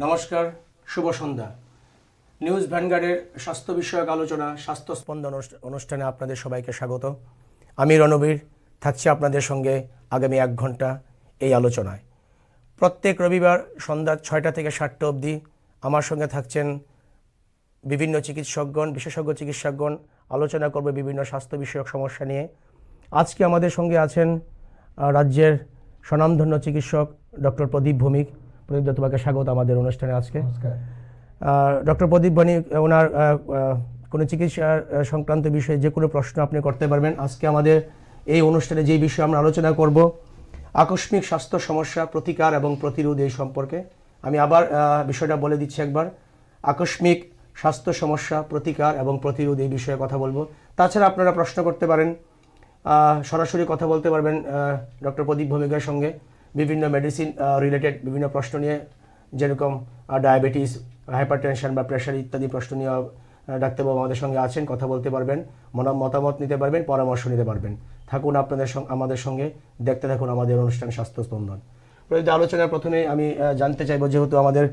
নমস্কার, শুভ সন্ধ্যা। নিউজ ভ্যানগার্ডের স্বাস্থ্য বিষয়ক আলোচনা স্বাস্থ্য স্পন্দন অনুষ্ঠানে আপনাদের সবাইকে স্বাগত। আমি রণবীর থাকছি আপনাদের সঙ্গে আগামী 1 ঘন্টা এই আলোচনায়। প্রত্যেক রবিবার সন্ধ্যা 6টা থেকে 7টা অবধি আমার সঙ্গে থাকছেন বিভিন্ন চিকিৎসকগণ, বিশেষজ্ঞ চিকিৎসকগণ। আলোচনা করবে বিভিন্ন স্বাস্থ্য বিষয়ক সমস্যা নিয়ে। আজকে আমাদের সঙ্গে আছেন রাজ্যের স্বনামধন্য চিকিৎসক ডক্টর প্রদীপ ভৌমিক। প্রদীপ, তোমাকে স্বাগত আমাদের অনুষ্ঠানে আজকে। ডক্টর প্রদীপ ভৌমিক, ওনার কোনো চিকিৎসা সংক্রান্ত বিষয়ে যে কোনো প্রশ্ন আপনি করতে পারবেন। আজকে আমাদের এই অনুষ্ঠানে যেই বিষয়ে আমরা আলোচনা করব, আকস্মিক স্বাস্থ্য সমস্যা, প্রতিকার এবং প্রতিরোধ, এই সম্পর্কে। আমি আবার বিষয়টা বলে দিচ্ছি একবার। আকস্মিক স্বাস্থ্য সমস্যা, প্রতিকার এবং প্রতিরোধ, এই বিষয়ে কথা বলবো। তাছাড়া আপনারা প্রশ্ন করতে পারেন, সরাসরি কথা বলতে পারবেন ডক্টর প্রদীপ ভৌমিকের সঙ্গে বিভিন্ন মেডিসিন রিলেটেড বিভিন্ন প্রশ্ন নিয়ে, যেরকম ডায়াবেটিস, হাইপারটেনশন বা প্রেশার ইত্যাদি প্রশ্ন নিয়ে ডাক্তারবাবু আমাদের সঙ্গে আছেন, কথা বলতে পারবেন, মতামত নিতে পারবেন, পরামর্শ নিতে পারবেন। থাকুন আমাদের সঙ্গে, দেখতে থাকুন আমাদের অনুষ্ঠান স্বাস্থ্য স্পন্দন। প্রতিটি আলোচনার প্রথমে আমি জানতে চাইবো, যেহেতু আমাদের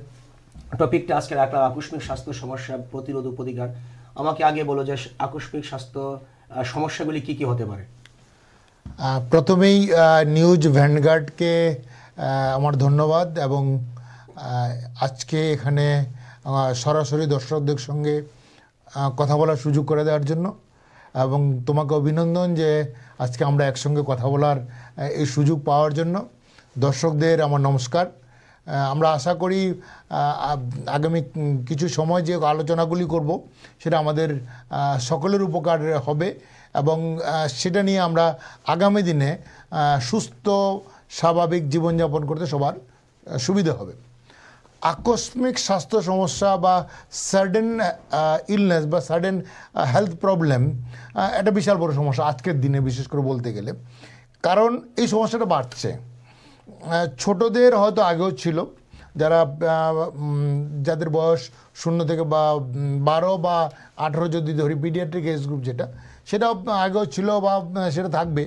টপিকটা আজকে রাখলাম আকস্মিক স্বাস্থ্য সমস্যা, প্রতিরোধ ও প্রতিকার, আমাকে আগে বলো যে আকস্মিক স্বাস্থ্য সমস্যাগুলি কি কি হতে পারে? প্রথমেই নিউজ ভ্যানগার্ডকে আমার ধন্যবাদ, এবং আজকে এখানে সরাসরি দর্শকদের সঙ্গে কথা বলার সুযোগ করে দেওয়ার জন্য, এবং তোমাকে অভিনন্দন যে আজকে আমরা একসঙ্গে কথা বলার এই সুযোগ পাওয়ার জন্য। দর্শকদের আমার নমস্কার। আমরা আশা করি আগামী কিছু সময় যে আলোচনাগুলি করব সেটা আমাদের সকলের উপকার হবে, এবং সেটা নিয়ে আমরা আগামী দিনে সুস্থ স্বাভাবিক জীবনযাপন করতে সবার সুবিধা হবে। আকস্মিক স্বাস্থ্য সমস্যা বা সাডেন ইলনেস বা সাডেন হেলথ প্রবলেম একটা বিশাল বড় সমস্যা আজকের দিনে, বিশেষ করে বলতে গেলে। কারণ এই সমস্যাটা বাড়ছে। ছোটদের হয়তো আগেও ছিল, যাদের বয়স 0 থেকে বা 12 বা 18 যদি ধরি, পিডিয়াট্রিক এজ গ্রুপ যেটা, সেটাও আগেও ছিল বা সেটা থাকবে।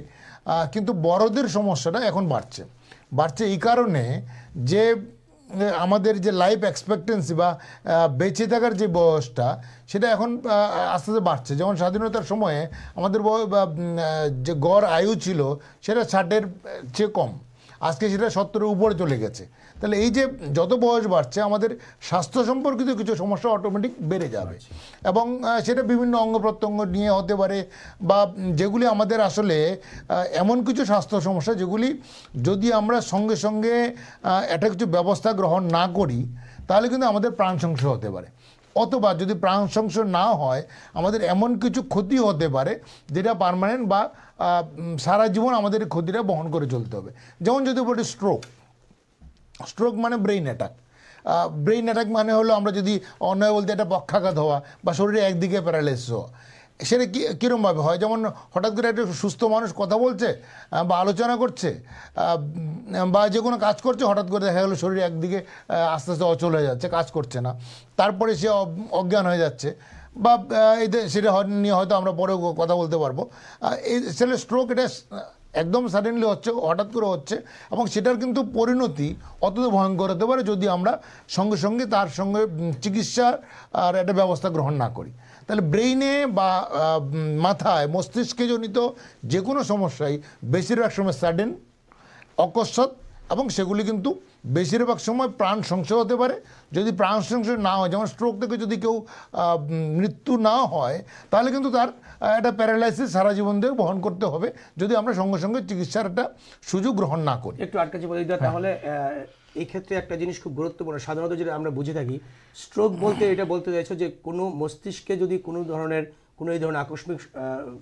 কিন্তু বড়দের সমস্যাটা এখন বাড়ছে এই কারণে যে আমাদের যে লাইফ এক্সপেক্টেন্সি বা বেঁচে থাকার যে বয়সটা, সেটা এখন আস্তে আস্তে বাড়ছে। যেমন স্বাধীনতার সময়ে আমাদের যে গড় আয়ু ছিল সেটা 60-এর চেয়ে কম, আজকে সেটা 70-এর উপরে চলে গেছে। তাহলে এই যে যত বয়স বাড়ছে, আমাদের স্বাস্থ্য সম্পর্কিত কিছু সমস্যা অটোমেটিক বেড়ে যাবে, এবং সেটা বিভিন্ন অঙ্গ প্রত্যঙ্গ নিয়ে হতে পারে, বা যেগুলি আমাদের আসলে এমন কিছু স্বাস্থ্য সমস্যা যেগুলি যদি আমরা সঙ্গে সঙ্গে একটা কিছু ব্যবস্থা গ্রহণ না করি, তাহলে কিন্তু আমাদের প্রাণ সংশয় হতে পারে। অথবা যদি প্রাণ সংশয় না হয়, আমাদের এমন কিছু ক্ষতি হতে পারে যেটা পার্মানেন্ট বা সারা জীবন আমাদের ক্ষতিটা বহন করে চলতে হবে। যেমন যদি বলি স্ট্রোক মানে ব্রেইন অ্যাটাক মানে হলো, আমরা যদি অন্যায় বলতে, একটা পক্ষাঘাত হওয়া বা শরীরে একদিকে প্যারালাইসিস হওয়া। সেটা কীরকমভাবে হয়? যেমন হঠাৎ করে একটা সুস্থ মানুষ কথা বলছে বা আলোচনা করছে বা যে কোনো কাজ করছে, হঠাৎ করে দেখা গেলো শরীরে একদিকে আস্তে আস্তে অচল হয়ে যাচ্ছে, কাজ করছে না, তারপরে সে অজ্ঞান হয়ে যাচ্ছে, বা সেটা নিয়ে হয়তো আমরা পরেও কথা বলতে পারবো। এই সেটা স্ট্রোক, এটা একদম সাডেনলি হচ্ছে, হঠাৎ করে হচ্ছে, এবং সেটার কিন্তু পরিণতি অত্যন্ত ভয়ঙ্কর হতে পারে যদি আমরা সঙ্গে সঙ্গে তার সঙ্গে চিকিৎসার আর একটা ব্যবস্থা গ্রহণ না করি। তাহলে ব্রেইনে বা মাথায়, মস্তিষ্কে জনিত যে কোনো সমস্যাই বেশিরভাগ সময় সাডেন, অকস্মাৎ, এবং সেগুলি কিন্তু বেশিরভাগ সময় প্রাণ সংশয় হতে পারে। যদি প্রাণ সংশয় না হয়, যেমন স্ট্রোক থেকে যদি কেউ মৃত্যু না হয়, তাহলে কিন্তু তার একটা প্যারালাইসিস সারা জীবন ধরে বহন করতে হবে, যদি আমরা সঙ্গে সঙ্গে চিকিৎসার একটা সুযোগ গ্রহণ না করি। একটু আটকাছি বলে দিই তাহলে। এই ক্ষেত্রে একটা জিনিস খুব গুরুত্বপূর্ণ, সাধারণত যেটা আমরা বুঝে থাকি, স্ট্রোক বলতে এটা বলতে চাইছো যে কোনো মস্তিষ্কে যদি কোনো এই ধরনের আকস্মিক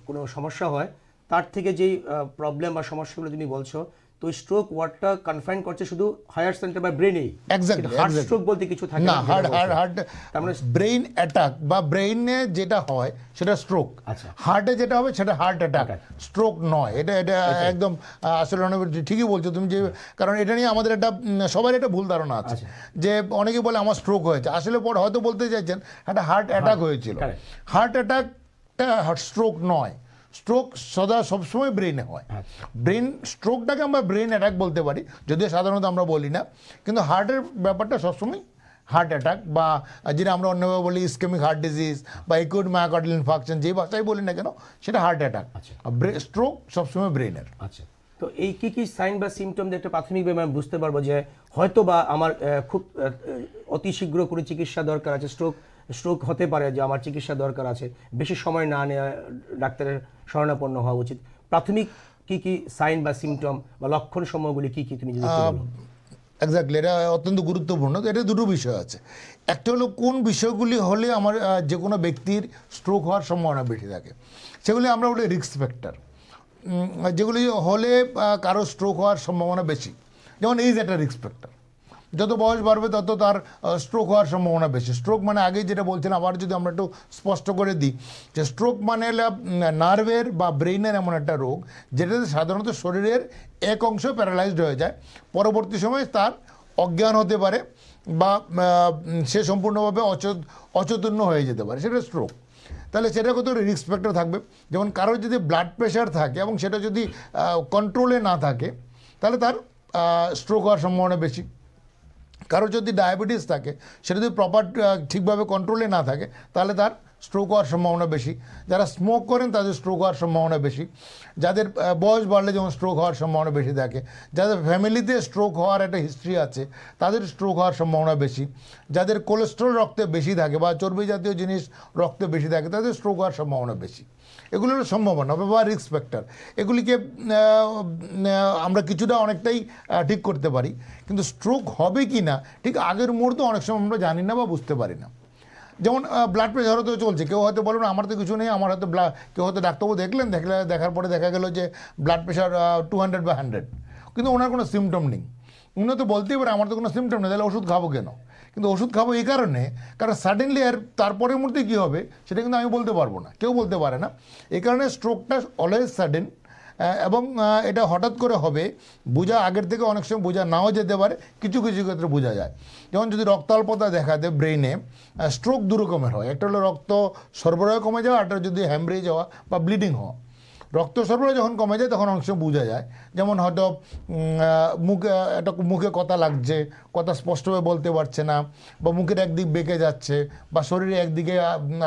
কোনো সমস্যা হয়, তার থেকে যেই প্রবলেম বা সমস্যাগুলো তুমি বলছো, তো স্ট্রোক ওয়ার্ডটা কনফাইন করছে শুধু হায়ার সেন্টার বা ব্রেনেই। এক্স্যাক্টলি, হার্ট স্ট্রোক বলতে কিছু থাকে না। হার্ট মানে ব্রেইন অ্যাটাক বা ব্রেইনে যেটা হয় সেটা স্ট্রোক। আচ্ছা, হার্টে যেটা হবে সেটা হার্ট অ্যাটাক, স্ট্রোক নয়। এটা একদম আসলে ঠিকই বলছো তুমি, যে কারণ এটা নিয়ে আমাদের একটা সবার একটা ভুল ধারণা আছে, যে অনেকে বলে আমার স্ট্রোক হয়েছে, আসলে পর হয়তো বলতে চাইছেন একটা হার্ট অ্যাটাক হয়েছিল। হার্ট অ্যাটাকটা স্ট্রোক নয়। স্ট্রোক সবসময় ব্রেইনে হয়। ব্রেন স্ট্রোকটাকে আমরা ব্রেন অ্যাটাক বলতে পারি, যদিও সাধারণত আমরা বলি না, কিন্তু হার্টের ব্যাপারটা সবসময় হার্ট অ্যাটাক বা যেটা আমরা অন্যভাবে বলি ইসকেমিক হার্ট ডিজিজ বা একুট মায়োকার্ডিয়াল ইনফার্কশন, যেই ভাষায় বলি না কেন সেটা হার্ট অ্যাটাক। স্ট্রোক সবসময় ব্রেনের। আচ্ছা, তো এই কি সাইন বা সিমটম দিয়ে একটা প্রাথমিকভাবে আমি বুঝতে পারবো যে হয়তো বা আমার খুব অতি শীঘ্র কোনো চিকিৎসা দরকার আছে, স্ট্রোক হতে পারে, যে আমার চিকিৎসা দরকার আছে, বেশি সময় না নেওয়া, ডাক্তারের শরণাপন্ন হওয়া উচিত। প্রাথমিক কি সাইন বা সিমটম বা লক্ষণ সমূহগুলি কি তুমি যদি একটু বলো। এক্স্যাক্টলি, এটা অত্যন্ত গুরুত্বপূর্ণ। এটা দুটো বিষয় আছে। একটা হলো কোন বিষয়গুলি হলে আমার যে কোনো ব্যক্তির স্ট্রোক হওয়ার সম্ভাবনা বেশি থাকে, সেগুলি আমরা বলি রিস্ক ফ্যাক্টর। যেগুলি হলে কারো স্ট্রোক হওয়ার সম্ভাবনা বেশি, যেমন এইজ একটা রিস্ক ফ্যাক্টর। যত বয়স বাড়বে তত তার স্ট্রোক হওয়ার সম্ভাবনা বেশি। স্ট্রোক মানে আগেই যেটা বলছেন, আবার যদি আমরা একটু স্পষ্ট করে দিই, যে স্ট্রোক মানে নার্ভের বা ব্রেইনের এমন একটা রোগ যেটাতে সাধারণত শরীরের এক অংশ প্যারালাইজড হয়ে যায়, পরবর্তী সময়ে তার অজ্ঞান হতে পারে বা সে সম্পূর্ণভাবে অচৈতন্য হয়ে যেতে পারে, সেটা স্ট্রোক। তাহলে সেটা কত রিস্ক ফ্যাক্টর থাকবে। যেমন কারোর যদি ব্লাড প্রেশার থাকে এবং সেটা যদি কন্ট্রোলে না থাকে, তাহলে তার স্ট্রোক হওয়ার সম্ভাবনা বেশি। কারো যদি ডায়াবেটিস থাকে, সেটা যদি প্রপার ঠিকভাবে কন্ট্রোলে না থাকে, তাহলে তার স্ট্রোক হওয়ার সম্ভাবনা বেশি। যারা স্মোক করেন তাদের স্ট্রোক হওয়ার সম্ভাবনা বেশি। যাদের বয়স বাড়লে যেমন স্ট্রোক হওয়ার সম্ভাবনা বেশি থাকে, যাদের ফ্যামিলিতে স্ট্রোক হওয়ার একটা হিস্ট্রি আছে তাদের স্ট্রোক হওয়ার সম্ভাবনা বেশি। যাদের কোলেস্ট্রল রক্তে বেশি থাকে বা চর্বি জাতীয় জিনিস রক্তে বেশি থাকে, তাদের স্ট্রোক হওয়ার সম্ভাবনা বেশি। এগুলোর সম্ভাবনা বা রিস্ক ফ্যাক্টর, এগুলিকে আমরা কিছুটা অনেকটাই ঠিক করতে পারি। কিন্তু স্ট্রোক হবে কি না ঠিক আগের মুহূর্তে অনেক সময় আমরা জানি না বা বুঝতে পারি না। যেমন ব্লাড প্রেশার হয়তো চলছে, কেউ হয়তো বলুন আমার তো কিছু নেই, আমার হয়তো কেউ হয়তো ডাক্তারবাবু দেখার পরে দেখা গেল যে ব্লাড প্রেশার 200/100, কিন্তু ওনার কোনো সিমটম নেই। উনি তো বলতেই পারে আমার তো কোনো সিমটম নেই, তাহলে ওষুধ খাবো কেন? কিন্তু ওষুধ খাবো এই কারণে, কারণ সাডেনলি আর তারপরের মুহূর্তে কী হবে সেটা কিন্তু আমি বলতে পারবো না, কেউ বলতে পারে না। এই কারণে স্ট্রোকটা অলওয়েজ সাডেন, এবং এটা হঠাৎ করে হবে, বোঝা আগের থেকে অনেক সময় বোঝা নাও যেতে পারে, কিছু কিছু ক্ষেত্রে বোঝা যায়। যেমন যদি রক্তাল্পতা দেখা দেয় ব্রেইনে, স্ট্রোক দু রকমের হয়। একটা হলো রক্ত সরবরাহ কমে যাওয়া, একটা যদি হ্যামরেজ হওয়া বা ব্লিডিং হওয়া। রক্ত সরবরাহ যখন কমে যায় তখন অনেক সময় বোঝা যায়, যেমন হয়তো মুখে কথা লাগছে, কথা স্পষ্টভাবে বলতে পারছে না, বা মুখের একদিক বেঁকে যাচ্ছে, বা শরীরে একদিকে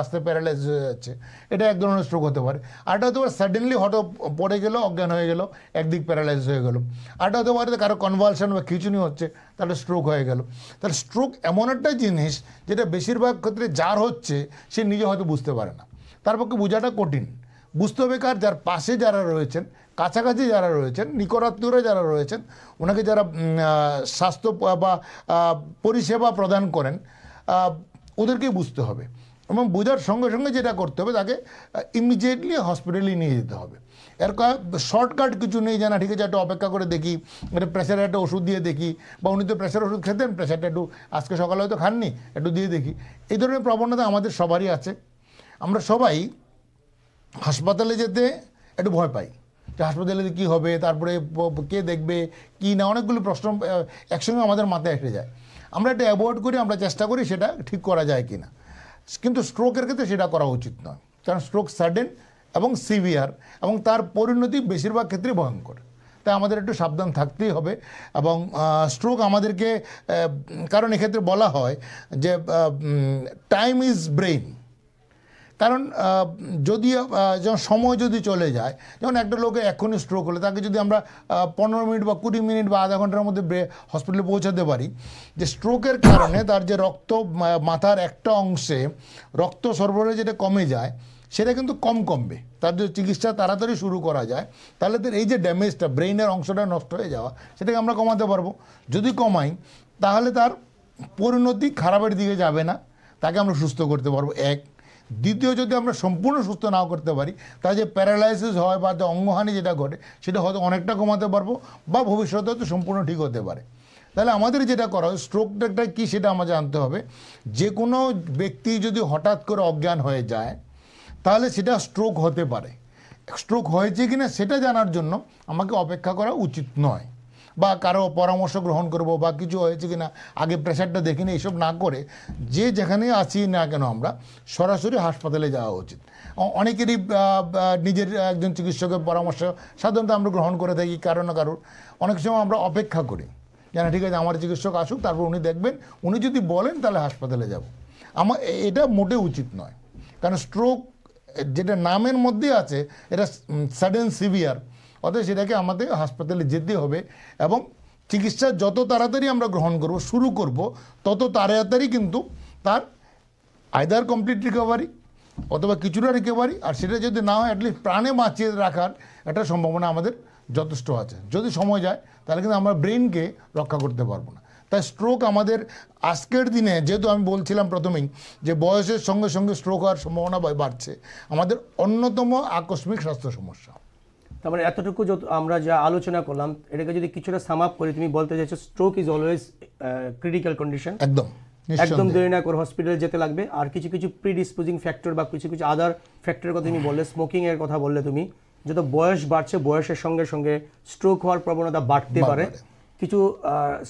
আস্তে প্যারালাইজ হয়ে যাচ্ছে, এটা এক ধরনের স্ট্রোক হতে পারে। আরটা হতে পারে সাডেনলি হঠাৎ পড়ে গেল, অজ্ঞান হয়ে গেল, একদিক প্যারালাইজ হয়ে গেল। আরটা হতে পারে কারো কনভালশন বা খিঁচুনি হচ্ছে, তাহলে স্ট্রোক হয়ে গেল। তাহলে স্ট্রোক এমন একটা জিনিস যেটা বেশিরভাগ ক্ষেত্রে যার হচ্ছে সে নিজে হয়তো বুঝতে পারে না, তার পক্ষে বোঝাটা কঠিন। বুঝতে হবে কার, যার পাশে যারা রয়েছেন, কাছাকাছি যারা রয়েছেন, নিকটাত্মীয়রা যারা রয়েছেন, ওনাকে যারা স্বাস্থ্য বা পরিষেবা প্রদান করেন, ওদেরকেই বুঝতে হবে। এবং বোঝার সঙ্গে সঙ্গে যেটা করতে হবে, তাকে ইমিডিয়েটলি হসপিটালে নিয়ে যেতে হবে। এর শর্টকাট কিছু নেই, জানা ঠিক আছে একটু অপেক্ষা করে দেখি, এটা প্রেশারের একটা ওষুধ দিয়ে দেখি, বা উনি তো প্রেশার ওষুধ খেতেন, প্রেশারটা একটু আজকে সকালে হয়তো খাননি, একটু দিয়ে দেখি। এই ধরনের প্রবণতা আমাদের সবারই আছে। আমরা সবাই হাসপাতালে যেতে একটু ভয় পাই, যে হাসপাতালে কী হবে, তারপরে কে দেখবে কি না, অনেকগুলো প্রশ্ন একসঙ্গে আমাদের মাথায় এসে যায়। আমরা এটা অ্যাভয়েড করি, আমরা চেষ্টা করি সেটা ঠিক করা যায় কি না। কিন্তু স্ট্রোকের ক্ষেত্রে সেটা করা উচিত নয়, কারণ স্ট্রোক সাডেন এবং সিভিয়ার, এবং তার পরিণতি বেশিরভাগ ক্ষেত্রে ভয়ঙ্কর। তাই আমাদের একটু সাবধান থাকতেই হবে। এবং স্ট্রোক আমাদেরকে, কারণ এক্ষেত্রে বলা হয় যে টাইম ইজ ব্রেইন। কারণ যদি যেমন সময় যদি চলে যায়, যেমন একটা লোকে এখনই স্ট্রোক হলে তাকে যদি আমরা 15 মিনিট বা 20 মিনিট বা আধা ঘন্টার মধ্যে হসপিটালে পৌঁছাতে পারি, যে স্ট্রোকের কারণে তার যে রক্ত মাথার একটা অংশে রক্ত সরবরাহ যেটা কমে যায়, সেটা কিন্তু কমবে। তার যদি চিকিৎসা তাড়াতাড়ি শুরু করা যায়, তাহলে তার এই যে ড্যামেজটা, ব্রেইনের অংশটা নষ্ট হয়ে যাওয়া, সেটাকে আমরা কমাতে পারবো। যদি কমাই, তাহলে তার পরিণতি খারাপের দিকে যাবে না, তাকে আমরা সুস্থ করতে পারবো। এক, দ্বিতীয়, যদি আমরা সম্পূর্ণ সুস্থ নাও করতে পারি, তাহলে যে প্যারালাইসিস হয় বা যে অঙ্গহানি যেটা ঘটে, সেটা হয়তো অনেকটা কমাতে পারবো, বা ভবিষ্যতে হয়তো সম্পূর্ণ ঠিক হতে পারে। তাহলে আমাদের যেটা করা হয়, স্ট্রোকটা কী সেটা আমাদের জানতে হবে। যে কোনো ব্যক্তি যদি হঠাৎ করে অজ্ঞান হয়ে যায়, তাহলে সেটা স্ট্রোক হতে পারে। স্ট্রোক হয়েছে কিনা সেটা জানার জন্য আমাকে অপেক্ষা করা উচিত নয়, বা কারো পরামর্শ গ্রহণ করব, বা কিছু হয়েছে কিনা আগে প্রেশারটা দেখিনি, এইসব না করে যে যেখানে আছি না কেন আমরা সরাসরি হাসপাতালে যাওয়া উচিত। অনেকেরই নিজের একজন চিকিৎসকের পরামর্শ সাধারণত আমরা গ্রহণ করে থাকি, কারো না কারোর। অনেক সময় আমরা অপেক্ষা করি, না ঠিক আছে আমার চিকিৎসক আসুক, তারপর উনি দেখবেন, উনি যদি বলেন তাহলে হাসপাতালে যাব। এটা মোটেও উচিত নয়, কারণ স্ট্রোক যেটা নামের মধ্যে আছে এটা সাডেন সিভিয়ার, অতএব সেটাকে আমাদের হাসপাতালে যেতে হবে এবং চিকিৎসা যত তাড়াতাড়ি আমরা গ্রহণ করব, শুরু করব, তত তাড়াতাড়ি কিন্তু তার আইদার কমপ্লিট রিকভারি অথবা কিছুটা রিকভারি, আর সেটা যদি না হয় অ্যাটলিস্ট প্রাণে বাঁচিয়ে রাখার একটা সম্ভাবনা আমাদের যথেষ্ট আছে। যদি সময় যায় তাহলে কিন্তু আমরা ব্রেনকে রক্ষা করতে পারবো না। তাই স্ট্রোক আমাদের আজকের দিনে, যেহেতু আমি বলছিলাম প্রথমেই যে বয়সের সঙ্গে সঙ্গে স্ট্রোক হওয়ার সম্ভাবনা বাড়ছে, আমাদের অন্যতম আকস্মিক স্বাস্থ্য সমস্যা। তার মানে এতটুকু যত আমরা যা আলোচনা করলাম, এটাকে যদি কিছুটা সাম আপ করি, তুমি বলতে চাইছো stroke is always critical condition, একদম একদম দেরি না করে হসপিটালে যেতে লাগবে। আর কিছু কিছু প্রিডিসপোজিং ফ্যাক্টর বা কিছু কিছু আদার ফ্যাক্টরের কথা তুমি বললে, স্মোকিং এর কথা বললে তুমি, যত বয়স বাড়ছে বয়সের সঙ্গে সঙ্গে স্ট্রোক হওয়ার প্রবণতা বাড়তে পারে। কিছু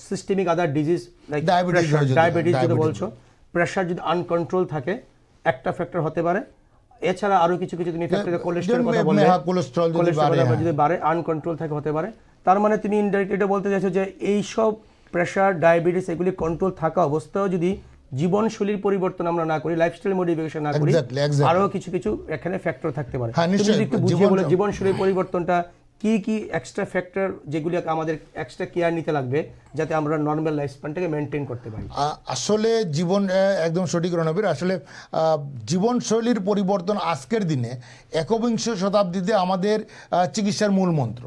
সিস্টেমিক আদার ডিজিজ লাইক ডায়াবেটিস যেটা বলছো, প্রেশার যদি আনকন্ট্রোল থাকে একটা ফ্যাক্টর হতে পারে। এছাড়া আরো কিছু কিছু তুমি ফ্যাক্টরে কোলেস্টেরল কথা বললে, কোলেস্টেরল যদি বাড়ে আনকন্ট্রোল থাকে হতে পারে। তার মানে তুমি ইনডাইরেক্ট এটা বলতে চাইছো যে এই সব প্রেশার, ডায়াবেটিস এগুলি কন্ট্রোল থাকা অবস্থাও যদি জীবনশৈলীর পরিবর্তন আমরা না করি, লাইফস্টাইল মডিফিকেশন না করি, আরো কিছু কিছু এখানে ফ্যাক্টর থাকতে পারে। তুমি যদি একটু বুঝিয়ে বলে জীবনশৈলীর পরিবর্তনটা কি কি এক্সট্রা ফ্যাক্টর যেগুলি আমাদের এক্সট্রা কেয়ার নিতে লাগবে যাতে আমরা নর্মাল লাইফ স্প্যানটাকে মেনটেন করতে পারি। আসলে একদম সঠিক রণবীর, আসলে জীবনশৈলীর পরিবর্তন আজকের দিনে একবিংশ শতাব্দীতে আমাদের চিকিৎসার মূল মন্ত্র,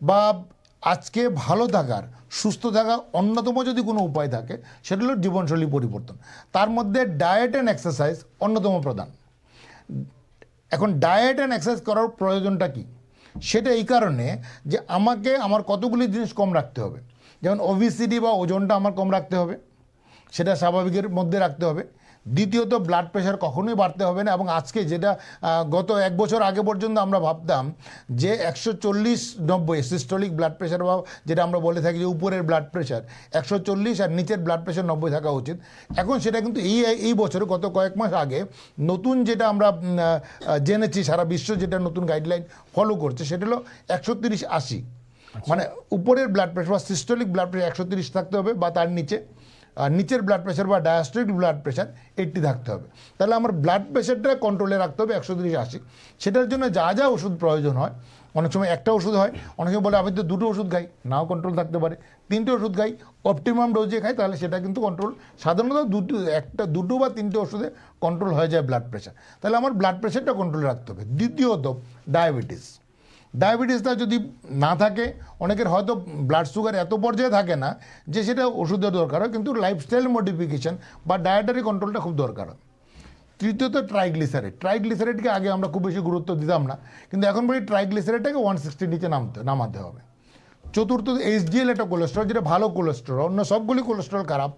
বা আজকে ভালো থাকার, সুস্থ থাকার অন্যতম যদি কোনো উপায় থাকে সেটা হলো জীবনশৈলী পরিবর্তন। তার মধ্যে ডায়েট অ্যান্ড এক্সারসাইজ অন্যতম প্রধান। এখন ডায়েট অ্যান্ড এক্সারসাইজ করার প্রয়োজনটা কি? সেটা এই কারণে যে আমাকে আমার কতগুলি জিনিস কম রাখতে হবে। যেমন ওবিসিটি বা ওজনটা আমার কম রাখতে হবে, সেটা স্বাভাবিকের মধ্যে রাখতে হবে। দ্বিতীয়ত ব্লাড প্রেশার কখনোই বাড়তে হবে না। এবং আজকে যেটা গত 1 বছর আগে পর্যন্ত আমরা ভাবতাম যে 140/90 সিস্টোলিক ব্লাড প্রেশার, বা যেটা আমরা বলে থাকি যে উপরের ব্লাড প্রেশার 140 আর নিচের ব্লাড প্রেশার 90 থাকা উচিত। এখন সেটা কিন্তু এই বছরে গত কয়েক মাস আগে নতুন যেটা আমরা জেনেছি, সারা বিশ্ব যেটা নতুন গাইডলাইন ফলো করছে সেটা হলো 130/80, মানে উপরের ব্লাড প্রেশার বা সিস্টোলিক ব্লাড প্রেশার 130 থাকতে হবে বা তার নিচে, আর নিচের ব্লাড প্রেশার বা ডায়াস্টোলিক ব্লাড প্রেশার 80 থাকতে হবে। তাহলে আমার ব্লাড প্রেশারটা কন্ট্রোলে রাখতে হবে 130/80। সেটার জন্য যা যা ওষুধ প্রয়োজন হয়, অনেক সময় একটা ওষুধ হয়, অনেক সময় বলে আমি তো 2টো ওষুধ খাই, নাও কন্ট্রোল থাকতে পারে। 3টে ওষুধ খাই, অপটিমাম ডোজে খাই, তাহলে সেটা কিন্তু কন্ট্রোল, সাধারণত 2টো বা 3টে ওষুধে কন্ট্রোল হয়ে যায় ব্লাড প্রেশার। তাহলে আমার ব্লাড প্রেশারটা কন্ট্রোলে রাখতে হবে। দ্বিতীয়ত ডায়াবেটিসটা যদি না থাকে, অনেকের হয়তো ব্লাড সুগার এত পর্যায়ে থাকে না যে সেটা ওষুধের দরকার হয়, কিন্তু লাইফস্টাইল মডিফিকেশন বা ডায়েটারি কন্ট্রোলটা খুব দরকার হয়। তৃতীয়ত ট্রাইগ্লিসারাইডকে আগে আমরা খুব বেশি গুরুত্ব দিতাম না, কিন্তু এখন বলি ট্রাইগ্লিসারাইডটাকে 160 নিচে নামাতে হবে। চতুর্থ HDL, একটা কোলেস্ট্রল, যেটা ভালো কোলেস্ট্রল, অন্য সবগুলি কোলেস্ট্রল খারাপ,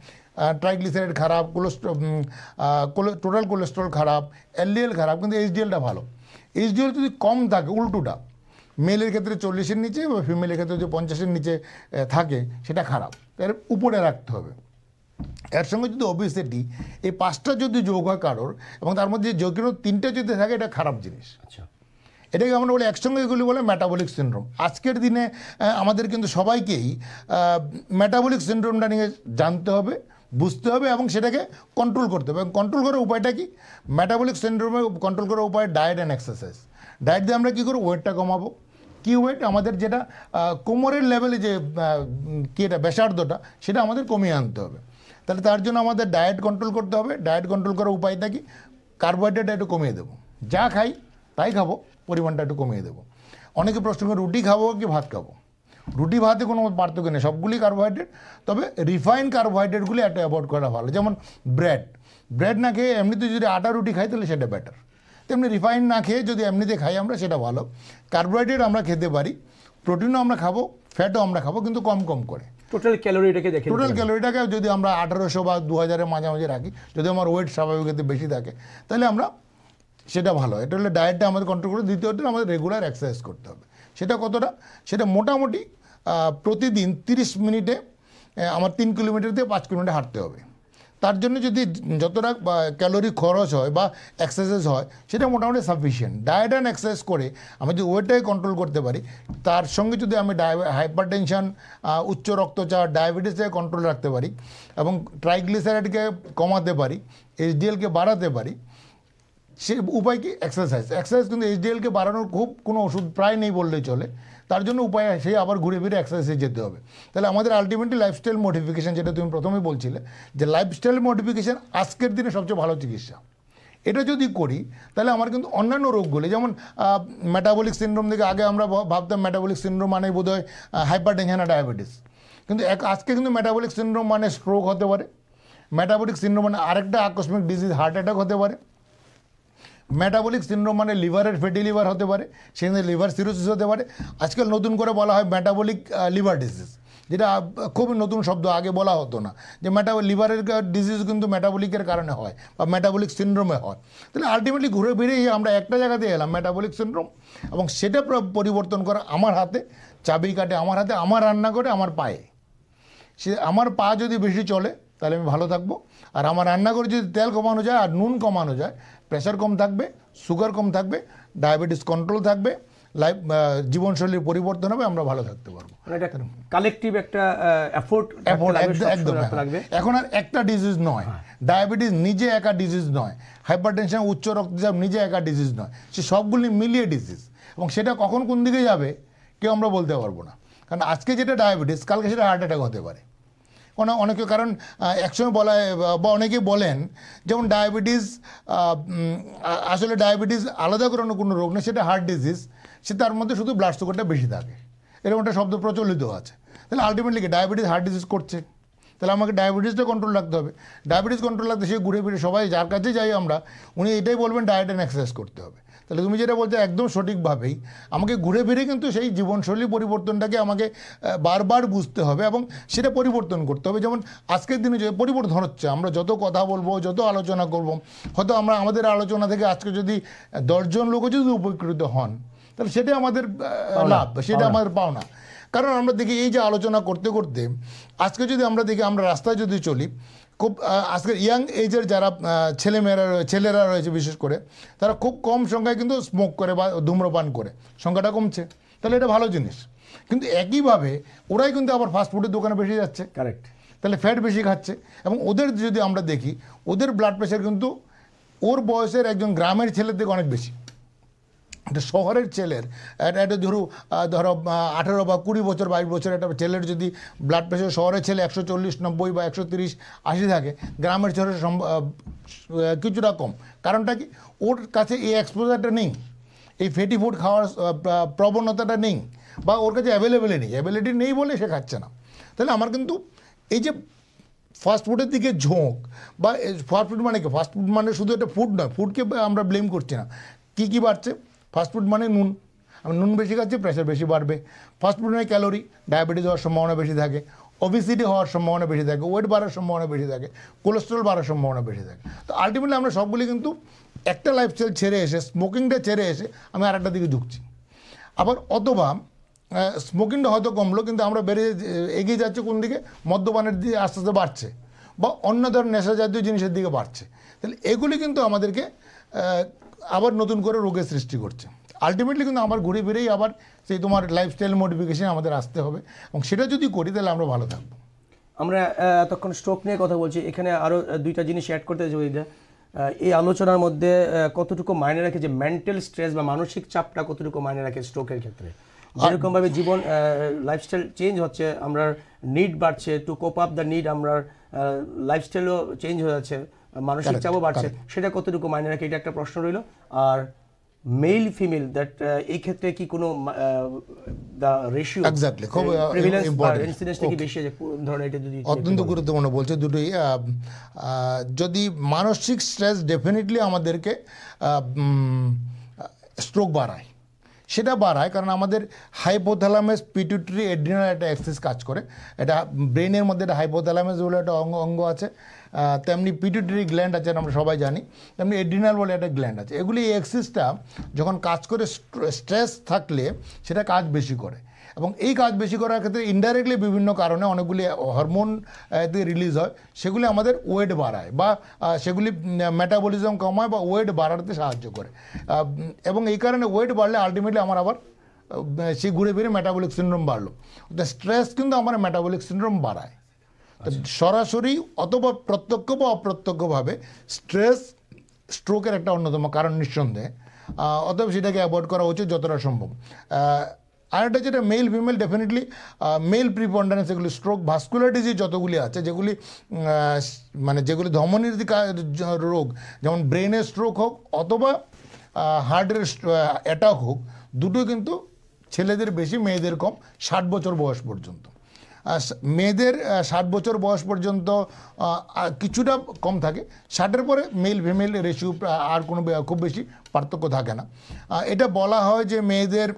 ট্রাইগ্লিসারাইড খারাপ, টোটাল কোলেস্ট্রল খারাপ, LDL খারাপ, কিন্তু HDLটা ভালো। HDL যদি কম থাকে, উল্টোটা, মেলের ক্ষেত্রে 40-এর নিচে বা ফিমেলের ক্ষেত্রে যে 50-এর নিচে থাকে সেটা খারাপ, এর উপরে রাখতে হবে। এর সঙ্গে যদি ওবেসিটি, এই 5টা যদি যোগ হয় কারোর, এবং তার মধ্যে যে কোনো 3টে যদি থাকে, এটা খারাপ জিনিস। আচ্ছা, এটাকে আমরা বলি একসঙ্গে, এগুলি বলে মেটাবলিক সিনড্রোম। আজকের দিনে আমাদের কিন্তু সবাইকেই মেটাবলিক সিনড্রোমটা নিয়ে জানতে হবে, বুঝতে হবে এবং সেটাকে কন্ট্রোল করতে হবে। এবং কন্ট্রোল করার উপায়টা কি? মেটাবলিক সিনড্রোমে কন্ট্রোল করার উপায় ডায়েট অ্যান্ড এক্সারসাইজ। ডায়েট দিয়ে আমরা কী করব? ওয়েটটা কমাবো। কি ওয়েট? আমাদের যেটা কোমরের লেভেলে যে কি এটা ব্যাসার্ধটা, সেটা আমাদের কমিয়ে আনতে হবে। তাহলে তার জন্য আমাদের ডায়েট কন্ট্রোল করতে হবে। ডায়েট কন্ট্রোল করার উপায়টা কি? কার্বোহাইড্রেটটা একটু কমিয়ে দেবো, যা খাই তাই খাবো, পরিমাণটা একটু কমিয়ে দেবো। অনেকে প্রশ্ন করে রুটি খাবো কি ভাত খাবো? রুটি ভাতে কোনো পার্থক্য নেই, সবগুলি কার্বোহাইড্রেট, তবে রিফাইন কার্বোহাইড্রেটগুলি একটা অ্যাভয়েড করা ভালো। যেমন ব্রেড না খেয়ে এমনিতে যদি আটা রুটি খাই তাহলে সেটা বেটার। তেমনি রিফাইন না খেয়ে যদি এমনিতে খাই আমরা, সেটা ভালো। কার্বোহাইড্রেট আমরা খেতে পারি, প্রোটিনও আমরা খাবো, ফ্যাটও আমরা খাবো, কিন্তু কম কম করে। টোটাল ক্যালোরিটাকে যদি আমরা 1800 বা 2000-এর মাঝামাঝি রাখি, যদি আমার ওয়েট স্বাভাবিকতে বেশি থাকে, তাহলে আমরা সেটা ভালো। এটা হলো ডায়েটটা আমাদের কন্ট্রোল করে। দ্বিতীয়ত আমাদের রেগুলার এক্সারসাইজ করতে হবে। সেটা কতটা? সেটা মোটামুটি প্রতিদিন 30 মিনিটে আমার 3 কিলোমিটার থেকে 5 কিলোমিটার হাঁটতে হবে। তার জন্য যদি যতটা ক্যালোরি খরচ হয় বা এক্সারসাইজ হয় সেটা মোটামুটি সাফিসিয়েন্ট। ডায়েট অ্যান্ড এক্সারসাইজ করে আমি যদি ওয়েটটাকে কন্ট্রোল করতে পারি, তার সঙ্গে যদি আমি হাইপার টেনশন, উচ্চ রক্তচাপ, ডায়াবেটিসটাকে কন্ট্রোল রাখতে পারি এবং ট্রাইগ্লিসারাইডকে কমাতে পারি, এইচডিএলকে বাড়াতে পারি, সে উপায় কি? এক্সারসাইজ। এক্সারসাইজ কিন্তু এইচডিএলকে বাড়ানোর খুব কোনো ওষুধ প্রায় নেই বললেই চলে। তার জন্য উপায় সেই আবার ঘুরে ফিরে এক্সারসাইজে যেতে হবে। তাহলে আমাদের আলটিমেটলি লাইফস্টাইল মডিফিকেশন, যেটা তুমি প্রথমেই বলছিলে যে লাইফস্টাইল মডিফিকেশন আজকের দিনে সবচেয়ে ভালো চিকিৎসা। এটা যদি করি তাহলে আমার কিন্তু অন্যান্য রোগগুলি, যেমন মেটাবলিক সিনড্রোম থেকে আগে আমরা ভাবতাম মেটাবলিক সিনড্রোম মানে বোধহয় হাইপার টেনশন আর ডায়াবেটিস, কিন্তু আজকে কিন্তু মেটাবলিক সিনড্রোম মানে স্ট্রোক হতে পারে, মেটাবলিক সিনড্রোম মানে আরেকটা আকস্মিক ডিজিজ হার্ট অ্যাটাক হতে পারে, মেটাবলিক সিনড্রোম মানে লিভারের ফ্যাটি লিভার হতে পারে, সেখানে লিভার সিরোসিস হতে পারে। আজকাল নতুন করে বলা হয় মেটাবলিক লিভার ডিজিজ, যেটা খুবই নতুন শব্দ, আগে বলা হতো না। যে লিভারের ডিজিজ কিন্তু মেটাবলিকের কারণে হয় বা মেটাবলিক সিনড্রোমে হয়। তাহলে আলটিমেটলি ঘুরে ফিরেই আমরা একটা জায়গাতে এলাম, মেটাবলিক সিনড্রোম, এবং সেটা পরিবর্তন করা আমার হাতে, চাবি কাটে আমার হাতে, আমার রান্না করে আমার পায়ে। সে আমার পা যদি বেশি চলে তাহলে আমি ভালো থাকবো, আর আমার রান্না করে যদি তেল কমানো যায় আর নুন কমানো যায়, প্রেশার কম থাকবে, সুগার কম থাকবে, ডায়াবেটিস কন্ট্রোল থাকবে, লাইফ জীবনশৈলীর পরিবর্তন হবে, আমরা ভালো থাকতে পারবো। কালেকটিভ একটা এফোর্ট একদম লাগবে। এখন আর একটা ডিজিজ নয়, ডায়াবেটিস নিজে একা ডিজিজ নয়, হাইপারটেনশন, উচ্চ রক্তচাপ নিজে একা ডিজিজ নয়, সে সবগুলি মিলিয়ে ডিজিজ, এবং সেটা কখন কোন দিকে যাবে কেউ আমরা বলতে পারবো না। কারণ আজকে যেটা ডায়াবেটিস কালকে সেটা হার্ট অ্যাটাক হতে পারে। অনেকে, কারণ একসময় বলা হয় বা অনেকে বলেন যেমন ডায়াবেটিস, আসলে ডায়াবেটিস আলাদা করে কোনো রোগ নেই, সেটা হার্ট ডিজিজ, সে তার মধ্যে শুধু ব্লাড সুগারটা বেশি থাকে, এরকম একটা শব্দ প্রচলিত আছে। তাহলে আলটিমেটলি ডায়াবেটিস হার্ট ডিজিজ করছে, তাহলে আমাকে ডায়াবেটিসটা কন্ট্রোল রাখতে হবে। ডায়াবেটিস কন্ট্রোল রাখতে সে ঘুরে ফিরে সবাই যার কাছে যাই আমরা, উনি এটাই বলবেন ডায়েট অ্যান্ড এক্সারসাইজ করতে হবে। তাহলে তুমি যেটা বলছো একদম সঠিকভাবেই আমাকে ঘুরে ফিরে কিন্তু সেই জীবনশৈলী পরিবর্তনটাকে আমাকে বারবার বুঝতে হবে এবং সেটা পরিবর্তন করতে হবে। যেমন আজকের দিনে যে পরিবর্তন হচ্ছে, আমরা যত কথা বলবো, যত আলোচনা করব, হয়তো আমাদের আলোচনা থেকে আজকে যদি 10 জন লোকও যদি উপকৃত হন তাহলে সেটা আমাদের লাভ, সেটা আমাদের পাওনা। কারণ আমরা দেখি এই যে আলোচনা করতে করতে আজকে যদি আমরা দেখি, আমরা রাস্তায় যদি চলি, খুব আজকের ইয়াং এজের যারা ছেলেরা রয়েছে বিশেষ করে, তারা খুব কম সংখ্যায় কিন্তু স্মোক করে বা ধূম্রপান করে, সংখ্যাটা কমছে, তাহলে এটা ভালো জিনিস। কিন্তু একইভাবে ওরাই কিন্তু আবার ফাস্টফুডের দোকানে বেশি যাচ্ছে, কারেক্ট, তাহলে ফ্যাট বেশি খাচ্ছে, এবং ওদের যদি আমরা দেখি ওদের ব্লাড প্রেশার কিন্তু ওর বয়সের একজন গ্রামের ছেলের থেকে অনেক বেশি। একটা শহরের ছেলের একটা ধরো 18 বা 20 বছর 22 বছর একটা ছেলের যদি ব্লাড প্রেশার, শহরের ছেলে 140, 90 বা 130, 80 থাকে, গ্রামের ছেলের কিছুটা কম। কারণটা কি? ওর কাছে এই এক্সপোজারটা নেই, এই ফ্যাটি ফুড খাওয়ার প্রবণতাটা নেই, বা ওর কাছে অ্যাভেলেবিলিটি নেই বলে সে খাচ্ছে না। তাহলে আমার কিন্তু এই যে ফাস্টফুডের দিকে ঝোঁক, বা ফাস্টফুড মানে কি? ফাস্টফুড মানে শুধু একটা ফুড নয়, ফুডকে আমরা ব্লেম করছি না। কী বাড়ছে? ফাস্টফুড মানে নুন, আমি নুন বেশি খাচ্ছি, প্রেশার বেশি বাড়বে। ফাস্টফুড মানে ক্যালোরি, ডায়াবেটিস হওয়ার সম্ভাবনা বেশি থাকে, ওবেসিটি হওয়ার সম্ভাবনা বেশি থাকে, ওয়েট বাড়ার সম্ভাবনা বেশি থাকে, কোলেস্ট্রল বাড়ার সম্ভাবনা বেশি থাকে। তো আলটিমেটলি আমরা সবগুলি কিন্তু একটা লাইফস্টাইল ছেড়ে এসে, স্মোকিংটা ছেড়ে এসে আমি আর একটা দিকে ঢুকছি। আবার অথবা স্মোকিংটা হয়তো কমলো, কিন্তু আমরা এগিয়ে যাচ্ছি কোন দিকে? মদ্যপানের দিকে আস্তে আস্তে বাড়ছে, বা অন্য ধরনের নেশা জাতীয় জিনিসের দিকে বাড়ছে। তাহলে এগুলি কিন্তু আমাদেরকে আবার নতুন করে রোগের সৃষ্টি করছে। আলটিমেটলি কিন্তু আমার ঘুরে ফিরেই আবার সেই তোমার লাইফস্টাইল মডিফিকেশন আমাদের আসতে হবে, এবং সেটা যদি করি তাহলে আমরা ভালো থাকবো। আমরা এতক্ষণ স্ট্রোক নিয়ে কথা বলছি, এখানে আরও দুইটা জিনিস অ্যাড করতে চাই। এই আলোচনার মধ্যে কতটুকু মাইনে রাখে যে মেন্টাল স্ট্রেস বা মানসিক চাপটা কতটুকু মাইনে রাখে স্ট্রোকের ক্ষেত্রে? যেরকমভাবে জীবন লাইফস্টাইল চেঞ্জ হচ্ছে, আমরা নিড বাড়ছে, two cope up the need, আমরা লাইফস্টাইলও চেঞ্জ হয়ে যাচ্ছে, মানসিক চাপও বাড়ছে, সেটা কতটুকু মাইনে রাখে? এটা একটা প্রশ্ন রইল। আর মেল ফিমেল দ্যাট এই ক্ষেত্রে কি কোনো দ্য রেশিও এক্স্যাক্টলি খুব ইনসিডেন্সটা কি বেশি আছে ধরনের? এটা যদি অত্যন্ত গুরুত্বপূর্ণ বলছে দুটোই। যদি মানসিক স্ট্রেস ডেফিনেটলি আমাদেরকে স্ট্রোক বাড়ায়, সেটা বাড়ায় কারণ আমাদের হাইপোথ্যালামাস পিটুইটারি এড্রিনাল একটা অ্যাক্সিস কাজ করে। এটা ব্রেনের মধ্যে একটা হাইপোথ্যালামাস বলে একটা অঙ্গ আছে, তেমনি পিটুইটারি গ্ল্যান্ড আছে, আমরা সবাই জানি, তেমনি এড্রিনাল বলে একটা গ্ল্যান্ড আছে। এগুলি এই অ্যাক্সিসটা যখন কাজ করে, স্ট্রেস থাকলে সেটা কাজ বেশি করে, এবং এই কাজ বেশি করার ক্ষেত্রে ইনডাইরেক্টলি বিভিন্ন কারণে অনেকগুলি হরমোন রিলিজ হয়, সেগুলি আমাদের ওয়েট বাড়ায় বা সেগুলি মেটাবলিজম কমায় বা ওয়েট বাড়াতে সাহায্য করে। এবং এই কারণে ওয়েট বাড়লে আলটিমেটলি আমার আবার সেই ঘুরে ফিরে মেটাবলিক সিনড্রোম বাড়লো। স্ট্রেস কিন্তু আমার মেটাবলিক সিনড্রোম বাড়ায়। সরাসরি অথবা প্রত্যক্ষ বা অপ্রত্যক্ষভাবে স্ট্রেস স্ট্রোকের একটা অন্যতম কারণ নিঃসন্দেহে, অতএব সেটাকে অ্যাভয়েড করা উচিত যতটা সম্ভব। আরেকটা যেটা মেল ফিমেল ডেফিনেটলি মেল প্রিপন্ডারেন্স, এগুলি স্ট্রোক ভাস্কুলার ডিজিজ যতগুলি আছে যেগুলি মানে যেগুলি ধমনির রোগ, যেমন ব্রেনের স্ট্রোক হোক অথবা হার্টের অ্যাটাক হোক, দুটো কিন্তু ছেলেদের বেশি মেয়েদের কম 60 বছর বয়স পর্যন্ত। মেয়েদের 60 বছর বয়স পর্যন্ত কিছুটা কম থাকে, 60-এর পরে মেল ফিমেল রেশিও আর কোনো খুব বেশি পার্থক্য থাকে না। এটা বলা হয় যে মেয়েদের,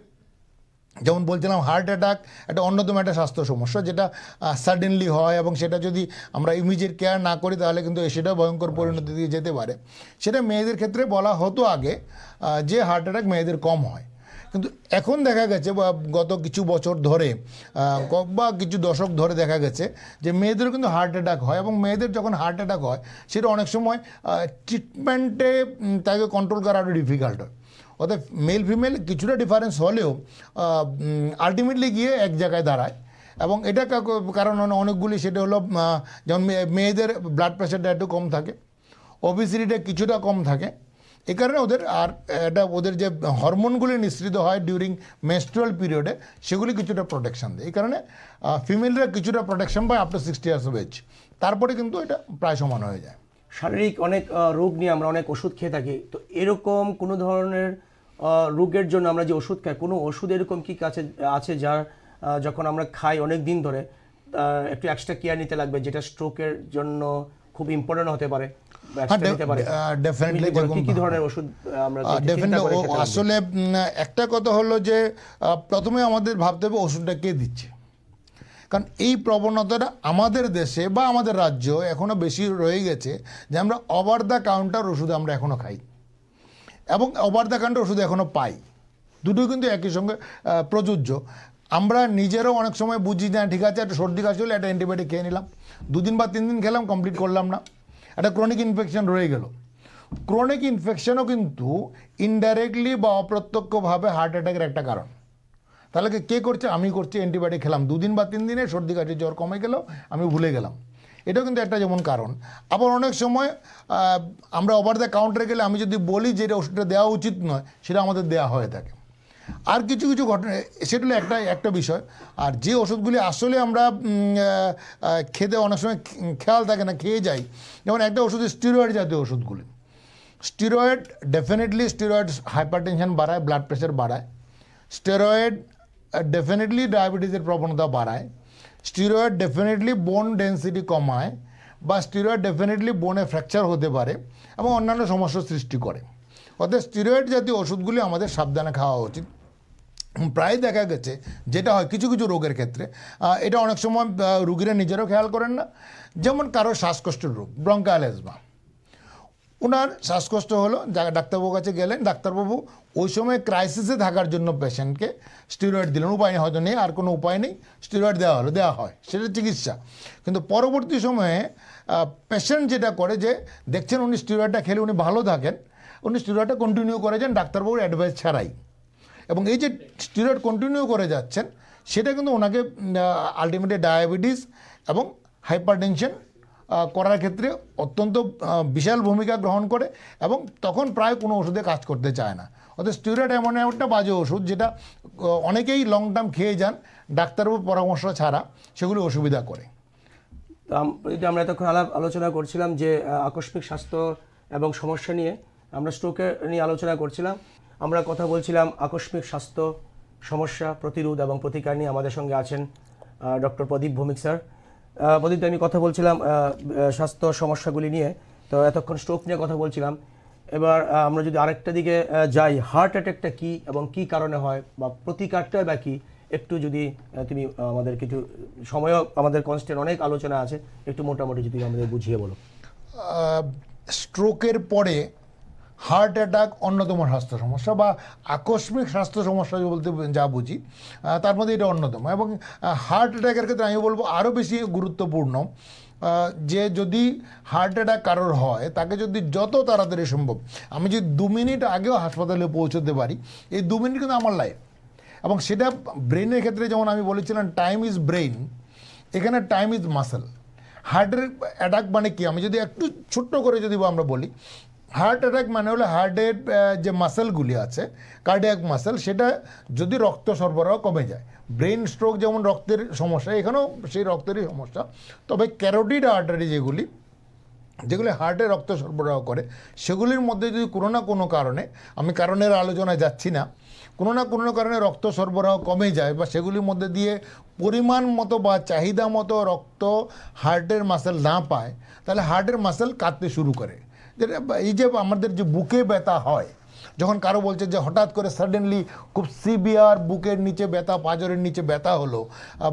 যেমন বলছিলাম হার্ট অ্যাটাক একটা অন্যতম একটা স্বাস্থ্য সমস্যা যেটা সাডেনলি হয়, এবং সেটা যদি আমরা ইমিডিয়েট কেয়ার না করি তাহলে কিন্তু সেটা ভয়ঙ্কর পরিণতি দিয়ে যেতে পারে। সেটা মেয়েদের ক্ষেত্রে বলা হতো আগে যে হার্ট অ্যাটাক মেয়েদের কম হয়, কিন্তু এখন দেখা গেছে বা গত কিছু বছর ধরে বা কিছু দশক ধরে দেখা গেছে যে মেয়েদেরও কিন্তু হার্ট অ্যাটাক হয়, এবং মেয়েদের যখন হার্ট অ্যাটাক হয় সেটা অনেক সময় ট্রিটমেন্টে তাকে কন্ট্রোল করা আরও ডিফিকাল্ট হয়। অর্থাৎ মেল ফিমেল কিছুটা ডিফারেন্স হলেও আলটিমেটলি গিয়ে এক জায়গায় দাঁড়ায়। এবং এটা কারণ অনেকগুলি, সেটা হলো যেমন মেয়েদের ব্লাড প্রেশারটা একটু কম থাকে, ওবেসিটিটা কিছুটা কম থাকে, এই কারণে ওদের আর এটা ওদের যে হরমোনগুলি নিঃসৃত হয় ডিউরিং মেনস্ট্রুয়াল পিরিয়ডে সেগুলি কিছুটা প্রোটেকশন দেয়। এই কারণে ফিমেলরা কিছুটা প্রোটেকশন পায় up to 60 years of age, তারপরে কিন্তু এটা প্রায় সমান হয়ে যায়। শারীরিক অনেক রোগ নিয়ে আমরা অনেক ওষুধ খেয়ে থাকি, তো এরকম কোনো ধরনের রোগের জন্য আমরা যে ওষুধ খাই, কোনো ওষুধ এরকম কি কাছে আছে যার যখন আমরা খাই অনেক দিন ধরে একটু এক্সট্রা কেয়ার নিতে লাগবে, যেটা স্ট্রোকের জন্য খুব ইম্পর্টেন্ট হতে পারে? আসলে একটা কথা হলো যে প্রথমে আমাদের ভাবতে হবে ওষুধটা কে দিচ্ছে, কারণ এই প্রবণতাটা আমাদের দেশে বা আমাদের রাজ্য এখনো বেশি রয়ে গেছে যে আমরা ওভার দ্য কাউন্টার ওষুধ আমরা এখনো খাই এবং ওভার দ্য কাউন্টার ওষুধ এখনো পাই, দুটোই কিন্তু একই সঙ্গে প্রযোজ্য। আমরা নিজেরাও অনেক সময় বুঝি না, ঠিক আছে একটা সর্দি কাশি হলে একটা অ্যান্টিবায়োটিক খেয়ে নিলাম, 2 দিন বা 3 দিন খেলাম, কমপ্লিট করলাম না, একটা ক্রনিক ইনফেকশন রয়ে গেল। ক্রনিক ইনফেকশনও কিন্তু ইনডাইরেক্টলি বা অপ্রত্যক্ষভাবে হার্ট অ্যাটাকের একটা কারণ। তাহলে কে করছে? আমি করছি, অ্যান্টিবায়োটিক খেলাম, 2 দিন বা 3 দিনে সর্দি কাশি জ্বর কমে গেল, আমি ভুলে গেলাম, এটাও কিন্তু একটা যেমন কারণ। আবার অনেক সময় আমরা ওভার দ্য কাউন্টারে গেলে আমি যদি বলি যে এটা ওষুধটা দেওয়া উচিত নয়, সেটা আমাদের দেওয়া হয়ে থাকে। আর কিছু কিছু ঘটনা, সেটা হলো একটা বিষয়। আর যে ওষুধগুলি আসলে আমরা খেতে অনেক সময় খেয়াল থাকে না, খেয়ে যাই, যেমন একটা ওষুধ স্টেরয়েড জাতীয় ওষুধগুলি। স্টেরয়েড ডেফিনেটলি হাইপারটেনশন বাড়ায়, ব্লাড প্রেশার বাড়ায়। স্টেরয়েড ডেফিনেটলি ডায়াবেটিসের প্রবণতা বাড়ায়। স্টেরয়েড ডেফিনেটলি বোন ডেন্সিটি কমায়, বা স্টেরয়েড ডেফিনেটলি বোনে ফ্র্যাকচার হতে পারে এবং অন্যান্য সমস্যার সৃষ্টি করে। অর্থাৎ স্টেরয়েড জাতীয় ওষুধগুলি আমাদের সাবধানে খাওয়া উচিত। প্রায় দেখা গেছে যেটা হয় কিছু কিছু রোগের ক্ষেত্রে, এটা অনেক সময় রুগীরা নিজেরাও খেয়াল করেন না, যেমন কারো শ্বাসকষ্টের রোগ, ব্রঙ্কায়াল অ্যাজমা, ওনার শ্বাসকষ্ট হলো, ডাক্তারবাবুর কাছে গেলেন, ডাক্তারবাবু ওই সময় ক্রাইসিসে থাকার জন্য পেশেন্টকে স্টেরয়েড দিলেন, উপায় হয়তো নেই, আর কোনো উপায় নেই, স্টেরয়েড দেওয়া হয়, সেটা চিকিৎসা। কিন্তু পরবর্তী সময়ে পেশেন্ট যেটা করে যে দেখছেন উনি স্টেরয়েডটা খেলে উনি ভালো থাকেন, উনি স্টেরয়েডটা কন্টিনিউ করে যান ডাক্তারবাবুর অ্যাডভাইস ছাড়াই, এবং এই যে স্টেরয়েড কন্টিনিউ করে যাচ্ছেন সেটা কিন্তু ওনাকে আলটিমেটলি ডায়াবেটিস এবং হাইপারটেনশন করার ক্ষেত্রে অত্যন্ত বিশাল ভূমিকা গ্রহণ করে, এবং তখন প্রায় কোনো ওষুধে কাজ করতে চায় না। অর্থাৎ স্টেরয়েড এমন একটা বাজে ওষুধ যেটা অনেকেই লং টার্ম খেয়ে যান ডাক্তারবাবুর পরামর্শ ছাড়া, সেগুলো অসুবিধা করে। আমরা এতক্ষণ আলোচনা করছিলাম যে আকস্মিক স্বাস্থ্য এবং সমস্যা নিয়ে, আমরা স্ট্রোকের নিয়ে আলোচনা করছিলাম, আমরা কথা বলছিলাম আকস্মিক স্বাস্থ্য সমস্যা প্রতিরোধ এবং প্রতিকার নিয়ে। আমাদের সঙ্গে আছেন ডক্টর প্রদীপ ভৌমিক স্যার। প্রদীপ, আমি কথা বলছিলাম স্বাস্থ্য সমস্যাগুলি নিয়ে, তো এতক্ষণ স্ট্রোক নিয়ে কথা বলছিলাম। এবার আমরা যদি আরেকটা দিকে যাই, হার্ট অ্যাটাকটা কী এবং কী কারণে হয় বা প্রতিকারটা বা কী, একটু যদি তুমি আমাদের কিছু সময়ও আমাদের কনস্ট্যান্ট অনেক আলোচনা আছে, একটু মোটামুটি যদি আমাদের বুঝিয়ে বলো। স্ট্রোকের পরে হার্ট অ্যাটাক অন্যতম স্বাস্থ্য সমস্যা বা আকস্মিক স্বাস্থ্য সমস্যা বলতে যা বুঝি তার মধ্যে এটা অন্যতম। এবং হার্ট অ্যাটাকের ক্ষেত্রে আমি বলবো আরও বেশি গুরুত্বপূর্ণ যে যদি হার্ট অ্যাটাক কারোর হয় তাকে যদি যত তাড়াতাড়ি সম্ভব, আমি যদি 2 মিনিট আগেও হাসপাতালে পৌঁছতে পারি, এই 2 মিনিট কিন্তু আমার লাইফ। এবং সেটা ব্রেনের ক্ষেত্রে যেমন আমি বলেছিলাম টাইম ইজ ব্রেইন, এখানে টাইম ইজ মাসেল। হার্টের অ্যাটাক মানে কি, আমি যদি একটু ছোট্ট করে যদি আমরা বলি, হার্ট অ্যাটাক মানে হলো হার্টের যে মাসেলগুলি আছে, কার্ডিয়াক মাসেল, সেটা যদি রক্ত সরবরাহ কমে যায়। ব্রেন স্ট্রোক যেমন রক্তের সমস্যা, এখানেও সেই রক্তেরই সমস্যা। তবে ক্যারোটিড আর্টারি যেগুলি হার্টে রক্ত সরবরাহ করে, সেগুলির মধ্যে যদি কোনো না কোনো কারণে, আমি কারণের আলোচনায় যাচ্ছি না, কোনো না কোনো কারণে রক্ত সরবরাহ কমে যায় বা সেগুলির মধ্যে দিয়ে পরিমাণ মতো বা চাহিদা মতো রক্ত হার্টের মাসেল না পায়, তাহলে হার্টের মাসেল কাঁদতে শুরু করে। যেটা এই যে আমাদের যে বুকে ব্যথা হয়, যখন কারো বলছে যে হঠাৎ করে সাডেনলি খুব সিভিয়ার বুকের নিচে ব্যথা, পাঁজরের নিচে ব্যথা হলো,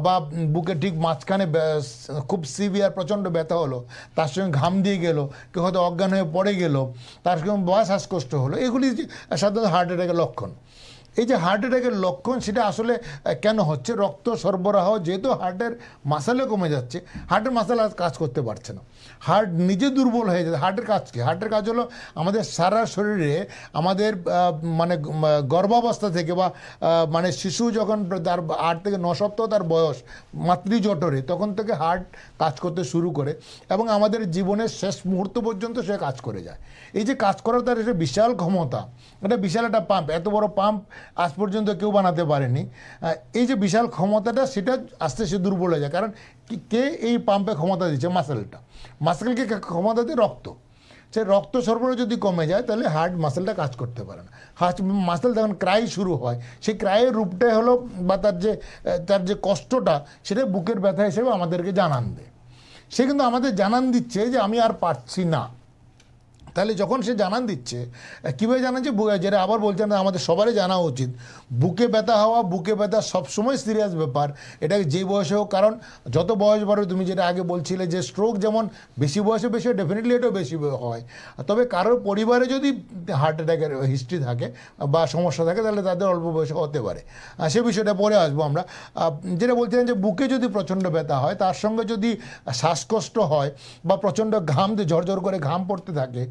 বা বুকের ঠিক মাঝখানে খুব সিভিয়ার প্রচণ্ড ব্যথা হলো, তার সঙ্গে ঘাম দিয়ে গেল, কেউ হয়তো অজ্ঞান হয়ে পড়ে গেল, তার সঙ্গে বা শ্বাসকষ্ট হলো, এগুলি সাধারণত হার্ট অ্যাটাকের লক্ষণ। এই যে হার্ট অ্যাটাকের লক্ষণ, সেটা আসলে কেন হচ্ছে? রক্ত সরবরাহ যেহেতু হার্টের মাসেলে কমে যাচ্ছে, হার্টের মাসেল আর কাজ করতে পারছে না, হার্ট নিজে দুর্বল হয়ে যাচ্ছে। হার্টের কাজ কি? হার্টের কাজ হলো আমাদের সারা শরীরে, আমাদের মানে গর্ভাবস্থা থেকে বা মানে শিশু যখন তার 8 থেকে 9 সপ্তাহ তার বয়স, মাতৃজঠরে, তখন থেকে হার্ট কাজ করতে শুরু করে এবং আমাদের জীবনের শেষ মুহূর্ত পর্যন্ত সে কাজ করে যায়। এই যে কাজ করার তার একটা বিশাল ক্ষমতা, এটা বিশাল একটা পাম্প, এত বড় পাম্প আজ পর্যন্ত কেউ বানাতে পারেনি। এই যে বিশাল ক্ষমতাটা, সেটা আস্তে আস্তে দুর্বল হয়ে যায়। কারণ কে এই পাম্পে ক্ষমতা দিচ্ছে? মাসেলটা। মাসেলকে ক্ষমতা দিয়ে রক্ত। সে রক্ত সরবরাহ যদি কমে যায়, তাহলে হার্ট মাসেলটা কাজ করতে পারে না। হার্ট মাসেল যখন ক্রাই শুরু হয়, সেই ক্রাইয়ের রূপটাই হলো, বা তার যে কষ্টটা, সেটা বুকের ব্যথা হিসেবে আমাদেরকে জানান দেয়। সে কিন্তু আমাদের জানান দিচ্ছে যে আমি আর পারছি না। তাহলে যখন সে জানান দিচ্ছে, কীভাবে জানান? যে যেটা আবার বলছেন, আমাদের সবারই জানা উচিত, বুকে ব্যথা হওয়া, বুকে ব্যথা সবসময় সিরিয়াস ব্যাপার, এটা যে বয়সে হোক। কারণ যত বয়স বাড়ে, তুমি যেটা আগে বলছিলে যে স্ট্রোক যেমন বেশি বয়সে বেশি হয়, ডেফিনেটলি এটাও বেশি হয়। তবে কারোর পরিবারে যদি হার্ট অ্যাটাকের হিস্ট্রি থাকে বা সমস্যা থাকে, তাহলে তাদের অল্প বয়সে হতে পারে। সে বিষয়টা পরে আসবো আমরা। যেটা বলছিলেন যে বুকে যদি প্রচণ্ড ব্যথা হয়, তার সঙ্গে যদি শ্বাসকষ্ট হয় বা প্রচণ্ড ঘাম দিয়ে ঝরঝর করে ঘাম পড়তে থাকে,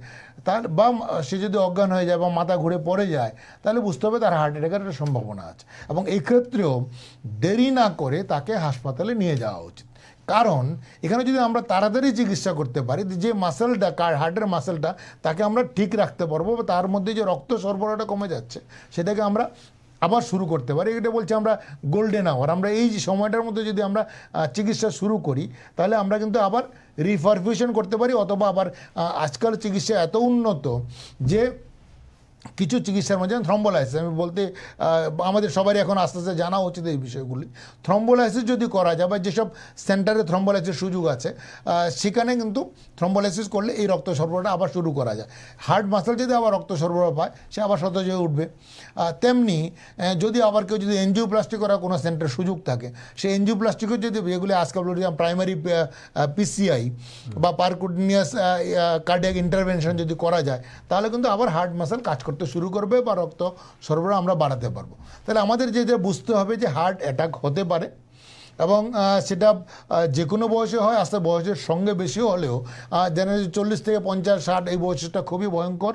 তার বা সে যদি অজ্ঞান হয়ে যায় বা মাথা ঘুরে পড়ে যায়, তাহলে বুঝতে হবে তার হার্ট অ্যাটাকের একটা সম্ভাবনা আছে। এবং এই ক্ষেত্রেও দেরি না করে তাকে হাসপাতালে নিয়ে যাওয়া উচিত। কারণ এখানে যদি আমরা তাড়াতাড়ি চিকিৎসা করতে পারি, যে মাসেলটা, হার্টের মাসেলটা, তাকে আমরা ঠিক রাখতে পারবো, বা তার মধ্যে যে রক্ত সরবরাহটা কমে যাচ্ছে, সেটাকে আমরা আবার শুরু করতে পারি। এটা বলছি আমরা গোল্ডেন আওয়ার। আমরা এই যে সময়টার মধ্যে যদি আমরা চিকিৎসা শুরু করি, তাহলে আমরা কিন্তু আবার রিফারফিউশন করতে পারি। অথবা আবার আজকাল চিকিৎসা এত উন্নত যে কিছু চিকিৎসার মধ্যে থ্রম্বোলাইসিস, আমি বলতে আমাদের সবারই এখন আস্তে আস্তে জানা উচিত এই বিষয়গুলি। থ্রম্বোলাইসিস যদি করা যায়, বা যেসব সেন্টারে থ্রম্বোলাইসিস সুযোগ আছে, সেখানে কিন্তু থ্রম্বোলাইসিস করলে এই রক্ত সরবরাহটা আবার শুরু করা যায়। হার্ট মাসেল যদি আবার রক্ত সরবরাহ পায়, সে আবার সতেজ হয়ে উঠবে। তেমনি যদি আবার কেউ যদি এনজিওপ্লাস্টি করার কোনো সেন্টারে সুযোগ থাকে, সেই এনজিওপ্লাস্টিকেও যদি, যেগুলি আজকাল প্রাইমারি পিসিআই বা পারকুটিনিয়াস কার্ডিয়াক ইন্টারভেনশন যদি করা যায়, তাহলে কিন্তু আবার হার্ট মাসেল কাজ করতে শুরু করবে বা রক্ত সরবরাহ আমরা বাড়াতে পারবো। তাহলে আমাদের যে বুঝতে হবে যে হার্ট অ্যাটাক হতে পারে, এবং সেটা যে কোনো বয়সে হয়, আস্তে বয়সের সঙ্গে বেশিও হলেও, জেনারেলি 40 থেকে 50, 60 এই বয়সটা খুবই ভয়ঙ্কর।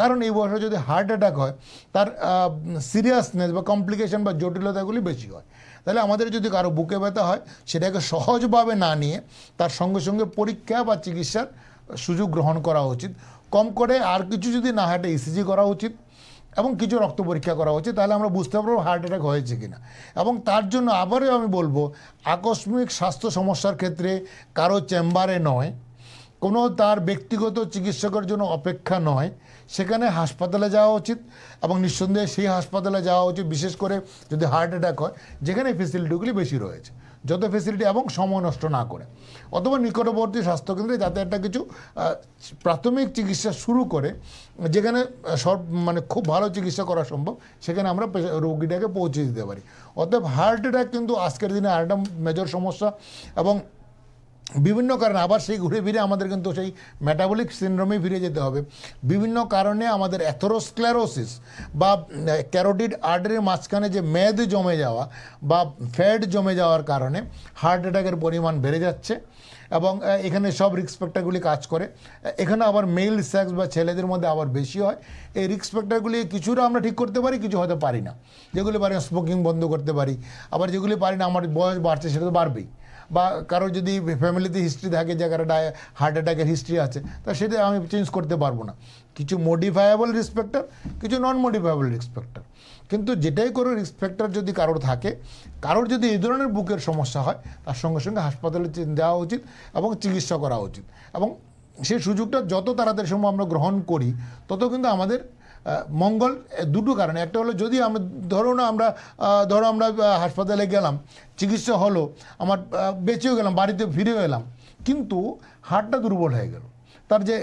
কারণ এই বয়সে যদি হার্ট অ্যাটাক হয়, তার সিরিয়াসনেস বা কমপ্লিকেশন বা জটিলতাগুলি বেশি হয়। তাহলে আমাদের যদি কারো বুকে ব্যথা হয়, সেটাকে সহজভাবে না নিয়ে তার সঙ্গে সঙ্গে পরীক্ষা বা চিকিৎসার সুযোগ গ্রহণ করা উচিত। কম করে আর কিছু যদি না হয়, ইসিজি করা উচিত এবং কিছু রক্ত পরীক্ষা করা উচিত। তাহলে আমরা বুঝতে পারবো হার্ট অ্যাটাক হয়েছে কিনা। এবং তার জন্য আবারও আমি বলবো, আকস্মিক স্বাস্থ্য সমস্যার ক্ষেত্রে কারো চেম্বারে নয়, কোনো তার ব্যক্তিগত চিকিৎসকের জন্য অপেক্ষা নয়, সেখানে হাসপাতালে যাওয়া উচিত। এবং নিঃসন্দেহে সেই হাসপাতালে যাওয়া উচিত, বিশেষ করে যদি হার্ট অ্যাটাক হয়, যেখানে ফেসিলিটিগুলি বেশি রয়েছে, যত ফেসিলিটি, এবং সময় নষ্ট না করে। অথবা নিকটবর্তী স্বাস্থ্যকেন্দ্রে যাতে একটা কিছু প্রাথমিক চিকিৎসা শুরু করে, যেখানে মানে খুব ভালো চিকিৎসা করা সম্ভব, সেখানে আমরা রোগীটাকে পৌঁছে দিতে পারি। অতএব হার্ট অ্যাটাক কিন্তু আজকের দিনে আরেকটা মেজর সমস্যা। এবং বিভিন্ন কারণে আবার সেই ঘুরে ফিরে আমাদের কিন্তু সেই মেটাবলিক সিনড্রোমে ফিরে যেতে হবে। বিভিন্ন কারণে আমাদের অ্যাথেরোস্ক্লেরোসিস বা ক্যারোটিড আর্টারির মাঝখানে যে মেদ জমে যাওয়া বা ফ্যাট জমে যাওয়ার কারণে হার্ট অ্যাটাকের পরিমাণ বেড়ে যাচ্ছে এবং এখানে সব রিস্ক ফ্যাক্টরগুলি কাজ করে। এখানে আবার মেল সেক্স বা ছেলেদের মধ্যে আবার বেশি হয়। এই রিস্ক ফ্যাক্টরগুলি কিছুটা আমরা ঠিক করতে পারি, কিছু হয়তো পারি না। যেগুলি পারি স্মোকিং বন্ধ করতে পারি, আবার যেগুলি পারি না আমার বয়স বাড়ছে সেটা তো বাড়বেই, বা কারো যদি ফ্যামিলিতে হিস্ট্রি থাকে যে কারো হার্ট অ্যাটাকের হিস্ট্রি আছে তা সেটা আমি চেঞ্জ করতে পারবো না। কিছু মডিফায়েবল রিস্ক ফ্যাক্টর, কিছু নন মডিফায়েবল রিস্ক ফ্যাক্টর। কিন্তু যেটাই করে রিস্ক ফ্যাক্টর যদি কারোর থাকে, কারোর যদি এই ধরনের বুকের সমস্যা হয় তার সঙ্গে সঙ্গে হাসপাতালে দেওয়া উচিত এবং চিকিৎসা করা উচিত। এবং সেই সুযোগটা যত তাড়াতাড়ি সম্ভব আমরা গ্রহণ করি তত কিন্তু আমাদের মঙ্গল। দুটো কারণে, একটা হলো যদি আমরা ধরো আমরা হাসপাতালে গেলাম, চিকিৎসা হলো, আমার বেঁচেও গেলাম, বাড়িতে ফিরেও এলাম, কিন্তু হার্টটা দুর্বল হয়ে গেল। তার যে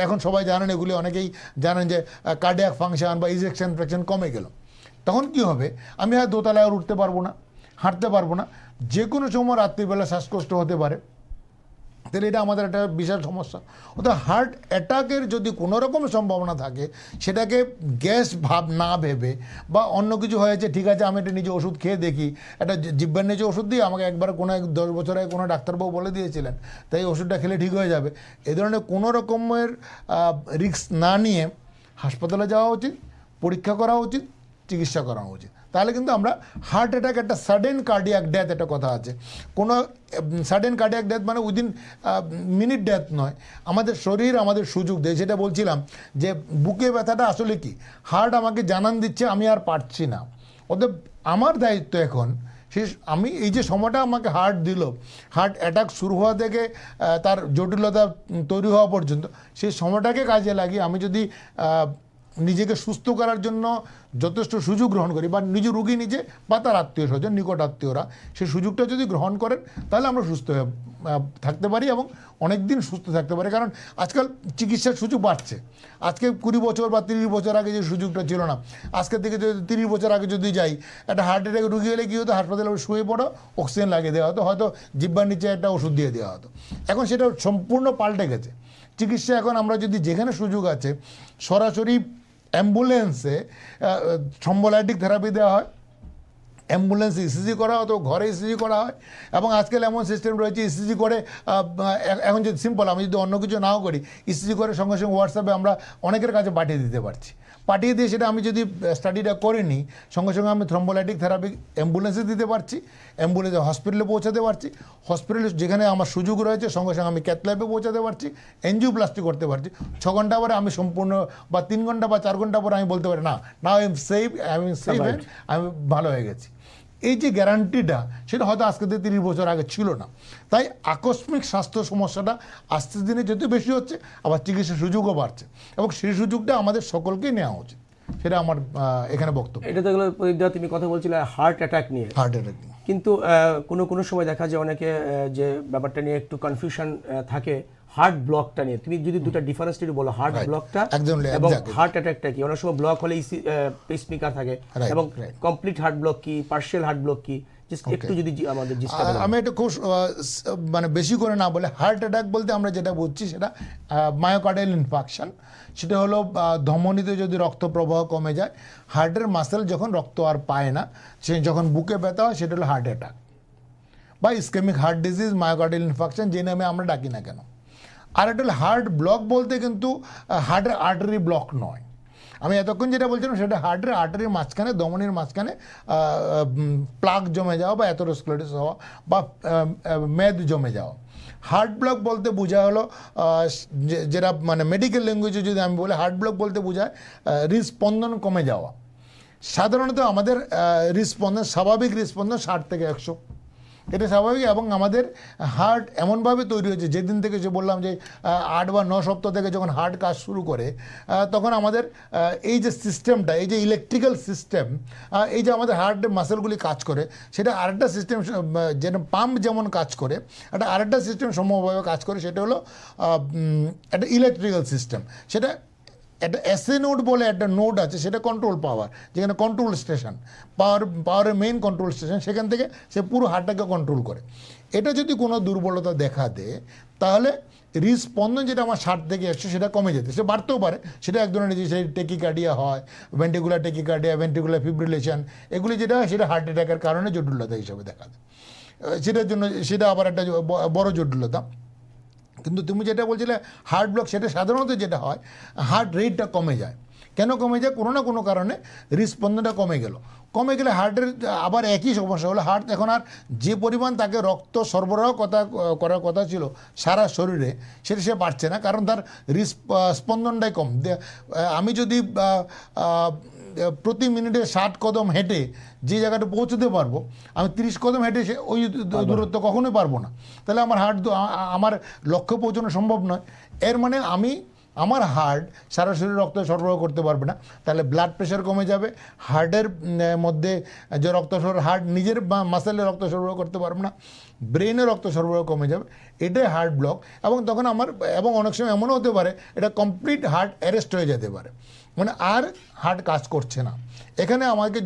এখন সবাই জানেন, এগুলি অনেকেই জানেন যে কার্ডিয়াক ফাংশন বা ইজেকশন ফ্র্যাকশন কমে গেল, তখন কি হবে? আমি আর দোতলায় আর উঠতে পারবো না, হাঁটতে পারবো না, যে কোনো সময় রাত্রিবেলা শ্বাসকষ্ট হতে পারে। তাহলে এটা আমাদের একটা বিশাল সমস্যা। অর্থাৎ হার্ট অ্যাটাকের যদি কোনো রকম সম্ভাবনা থাকে, সেটাকে গ্যাস না ভেবে বা অন্য কিছু হয়েছে, ঠিক আছে আমি একটা নিজে ওষুধ খেয়ে দেখি, একটা জিব্বার নিচে ওষুধ দিয়ে আমাকে একবার কোনো 10 বছর আগে কোনো ডাক্তারবাবু বলে দিয়েছিলেন তাই ওষুধটা খেলে ঠিক হয়ে যাবে, এই ধরনের কোনো রকমের রিস্ক না নিয়ে হাসপাতালে যাওয়া উচিত, পরীক্ষা করা উচিত, চিকিৎসা করা উচিত। তাহলে কিন্তু আমরা হার্ট অ্যাটাক, একটা সাডেন কার্ডিয়াক ডেথ, একটা কথা আছে, কোনো সাডেন কার্ডিয়াক ডেথ মানে উইদিন মিনিট ডেথ নয়, আমাদের শরীর আমাদের সুযোগ দেয়। সেটা বলছিলাম যে বুকে ব্যথাটা আসলে কি, হার্ট আমাকে জানান দিচ্ছে আমি আর পারছি না, অতএব আমার দায়িত্ব এখন আমি এই যে সময়টা আমাকে হার্ট দিল, হার্ট অ্যাটাক শুরু হওয়া থেকে তার জটিলতা তৈরি হওয়া পর্যন্ত, সেই সময়টাকে কাজে লাগিয়ে আমি যদি নিজেকে সুস্থ করার জন্য যথেষ্ট সুযোগ গ্রহণ করি, বা নিজ রোগী নিজে বা তার আত্মীয় স্বজন, নিকট আত্মীয়রা সেই সুযোগটা যদি গ্রহণ করেন, তাহলে আমরা সুস্থ থাকতে পারি এবং অনেক দিন সুস্থ থাকতে পারি। কারণ আজকাল চিকিৎসার সুযোগ বাড়ছে। আজকে 20 বছর বা 30 বছর আগে যে সুযোগটা ছিল না, আজকে থেকে যদি 30 বছর আগে যদি যাই, একটা হার্ট অ্যাটাকে রুগী হলে কী হতো, হাসপাতালে শুয়ে পড়ো, অক্সিজেন লাগিয়ে দেওয়া হতো, হয়তো জিব্বার নিচে একটা ওষুধ দিয়ে দেওয়া হতো। এখন সেটা সম্পূর্ণ পাল্টে গেছে চিকিৎসা। এখন আমরা যদি যেখানে সুযোগ আছে সরাসরি অ্যাম্বুলেন্সে থ্রম্বোলাইটিক থেরাপি দেওয়া হয়, অ্যাম্বুলেন্সে ইসিজি করা হয়, তো ঘরে ইসিজি করা হয়। এবং আজকাল এমন সিস্টেম রয়েছে, ইসিজি করে এখন যদি সিম্পল আমি যদি অন্য কিছু নাও করি, ইসিজি করে সঙ্গে সঙ্গে হোয়াটসঅ্যাপে আমরা অনেকের কাছে পাঠিয়ে দিতে পারছি। পাঠিয়ে দিয়ে সেটা আমি যদি স্টাডিটা করে নিই, সঙ্গে সঙ্গে আমি থ্রম্বোলাইটিক থেরাপি অ্যাম্বুলেন্সে দিতে পারছি, অ্যাম্বুলেন্সে হসপিটালে পৌঁছাতে পারছি, হসপিটালে যেখানে আমার সুযোগ রয়েছে সঙ্গে সঙ্গে আমি ক্যাথ ল্যাবে পৌঁছাতে পারছি, এনজিওপ্লাস্টি করতে পারছি। 6 ঘন্টা পরে আমি সম্পূর্ণ, বা 3 ঘন্টা বা 4 ঘন্টা পরে আমি বলতে পারি না আই এম সেফ, আমি ভালো হয়ে গেছি। এই যে গ্যারান্টিটা, সেটা হয়তো আজকে থেকে 30 বছর আগে ছিল না। তাই আকস্মিক স্বাস্থ্য সমস্যাটা আস্তে দিনে যেতে বেশি হচ্ছে, আবার চিকিৎসার সুযোগও বাড়ছে, এবং সেই সুযোগটা আমাদের সকলকেই নেওয়া উচিত। সেটা আমার এখানে বক্তব্য। এটা তো গেলো প্রদীপ দা, তুমি কথা বলছিলে হার্ট অ্যাটাক নিয়ে। হার্ট অ্যাটাক নিয়ে কিন্তু কোনো সময় দেখা যায় অনেকে যে ব্যাপারটা নিয়ে একটু কনফিউশন থাকে হার্ট ব্লকটা নিয়ে। তুমি যদি দুটো ডিফারেন্স একটু বলো, হার্ট ব্লকটা এবং হার্ট অ্যাটাকটা কি? অনেক সময় ব্লক হলে পেসমেকার থাকে, এবং কমপ্লিট হার্ট ব্লক কি, পার্শিয়াল হার্ট ব্লক কি, একটু যদি আমাদের আমি একটু খুব মানে বেশি করে না বলে, হার্ট অ্যাটাক বলতে আমরা যেটা বুঝছি সেটা মায়োকার্ডিয়াল ইনফাকশন। সেটা হলো ধমনীতে যদি রক্ত প্রবাহ কমে যায়, হার্টের মাসেল যখন রক্ত আর পায় না, সে যখন বুকে ব্যথা হয়, সেটা হলো হার্ট অ্যাটাক বা ischaemic heart disease, myocardial infarction, যে নামে আমরা ডাকি না কেন। আর একটা হলো হার্ট ব্লক বলতে কিন্তু হার্টের আর্টারি ব্লক নয়। আমি এতক্ষণ যেটা বলছিলাম সেটা হার্টের আর্টারির মাঝখানে, ধমনির মাঝখানে প্লাক জমে যাওয়া বা অ্যাথেরোস্ক্লেরোসিস হওয়া বা মেদ জমে যাওয়া। হার্ট ব্লক বলতে বোঝা হলো, যেটা মানে মেডিকেল ল্যাঙ্গুয়েজে যদি আমি বলি, হার্ট ব্লক বলতে বোঝায় হৃদস্পন্দন কমে যাওয়া। সাধারণত আমাদের হৃদস্পন্দন, স্বাভাবিক হৃদস্পন্দন 60 থেকে 100, এটা স্বাভাবিক। এবং আমাদের হার্ট এমনভাবে তৈরি হয়েছে, যেদিন থেকে যে বললাম যে 8 বা 9 সপ্তাহ থেকে যখন হার্ট কাজ শুরু করে, তখন আমাদের এই যে সিস্টেমটা, এই যে ইলেকট্রিক্যাল সিস্টেম, এই যে আমাদের হার্টের মাসেলগুলি কাজ করে, সেটা আরেকটা সিস্টেম, যেন পাম্প যেমন কাজ করে, একটা আরেকটা সিস্টেম সমভাবে কাজ করে, সেটা হলো একটা ইলেকট্রিক্যাল সিস্টেম। সেটা একটা এসএ নোড বলে একটা নোড আছে, সেটা কন্ট্রোল পাওয়ার, যেখানে কন্ট্রোল স্টেশন, পাওয়ারের মেইন কন্ট্রোল স্টেশন, সেখান থেকে সে পুরো হার্টটাকে কন্ট্রোল করে। এটা যদি কোনো দুর্বলতা দেখা দেয় তাহলে হৃদস্পন্দন যেটা আমার 60 থেকে 100 সেটা কমে যেতে, সে বাড়তেও পারে, সেটা এক ধরনের যে সেই টেকিকার্ডিয়া হয়, ভেন্টিকুলার টেকিকার্ডিয়া, ভেন্টিকুলার ফিব্রিলেশন, এগুলি যেটা হয় সেটা হার্ট অ্যাটাকের কারণে জটিলতা হিসাবে দেখা দেয়। সেটার জন্য সেটা আবার একটা বড় জটিলতা। কিন্তু তুমি যেটা বলছিলে হার্ট ব্লক, সেটা সাধারণত যেটা হয় হার্ট রেটটা কমে যায়। কেন কমে যায়? কোনো না কোনো কারণে হৃদস্পন্দনটা কমে গেলে হার্টের আবার একই সমস্যা হলো, হার্ট এখন আর যে পরিমাণ তাকে রক্ত সরবরাহ করার কথা ছিল সারা শরীরে, সেটা সে পারছে না, কারণ তার হৃদস্পন্দনটাই কম। আমি যদি প্রতি মিনিটে 60 কদম হেঁটে যে জায়গাটা পৌঁছতে পারবো, আমি 30 কদম হেঁটে ওই দূরত্ব কখনোই পারবো না, তাহলে আমার আমার লক্ষ্যে পৌঁছানো সম্ভব নয়। এর মানে আমার হার্ট সারা শরীরে রক্ত সরবরাহ করতে পারবে না, তাহলে ব্লাড প্রেশার কমে যাবে, হার্টের মধ্যে যে রক্ত সরবরাহ, হার্ট নিজের মাসেলে রক্ত সরবরাহ করতে পারবে না, ব্রেনে রক্ত সরবরাহ কমে যাবে, এটাই হার্ট ব্লক। এবং তখন এবং অনেক সময় এমনও হতে পারে এটা কমপ্লিট হার্ট অ্যারেস্ট হয়ে যেতে পারে, মানে আর হার্ট কাজ করছে না। এখানে আমাকে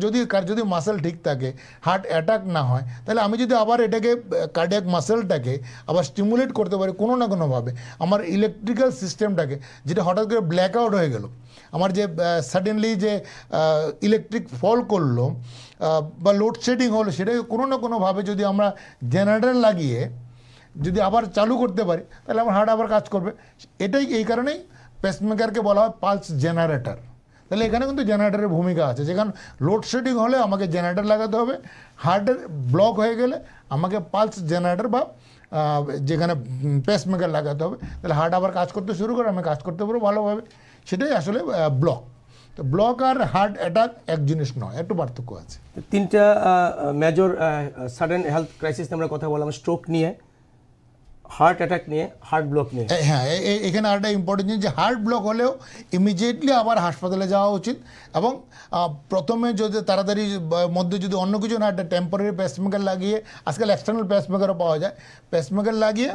যদি মাসেল ঠিক থাকে, হার্ট অ্যাটাক না হয়, তাহলে আমি যদি আবার এটাকে কার্ডিয়াক মাসেলটাকে আবার স্টিমুলেট করতে পারি কোনো না কোনোভাবে, আমার ইলেকট্রিক্যাল সিস্টেমটাকে, যেটা হঠাৎ করে ব্ল্যাক আউট হয়ে গেল, আমার যে সাডেনলি যে ইলেকট্রিক ফল করলো বা লোডশেডিং হলো, সেটাকে কোনো না কোনোভাবে যদি আমরা জেনারেটর লাগিয়ে যদি আবার চালু করতে পারি, তাহলে আমার হার্ট আবার কাজ করবে। এই কারণেই পেসমেকারকে বলা হয় পালস জেনারেটর। তাহলে এখানে কিন্তু জেনারেটরের ভূমিকা আছে, যেখানে লোডশেডিং হলে আমাকে জেনারেটর লাগাতে হবে, হার্টের ব্লক হয়ে গেলে আমাকে পালস জেনারেটর বা যেখানে পেসমেকার লাগাতে হবে, তাহলে হার্ট আবার কাজ করতে শুরু করে, আমি কাজ করতে পারবো ভালোভাবে। সেটাই আসলে ব্লক। তো ব্লক আর হার্ট অ্যাটাক এক জিনিস নয়, একটু পার্থক্য আছে। তিনটা মেজর সাডেন হেলথ ক্রাইসিস আমরা কথা বললাম, স্ট্রোক নিয়ে, হার্ট অ্যাটাক নিয়ে, হার্ট ব্লক নিয়ে। হ্যাঁ, এখানে আরেকটা ইম্পর্টেন্ট জিনিস, যে হার্ট ব্লক হলেও ইমিডিয়েটলি আবার হাসপাতালে যাওয়া উচিত, এবং প্রথমে যদি তাড়াতাড়ি মধ্যে যদি অন্য কিছু না, একটা টেম্পোরারি পেসমেকার লাগিয়ে, আজকাল এক্সটার্নাল পেসমেকারও পাওয়া যায়, পেসমেকার লাগিয়ে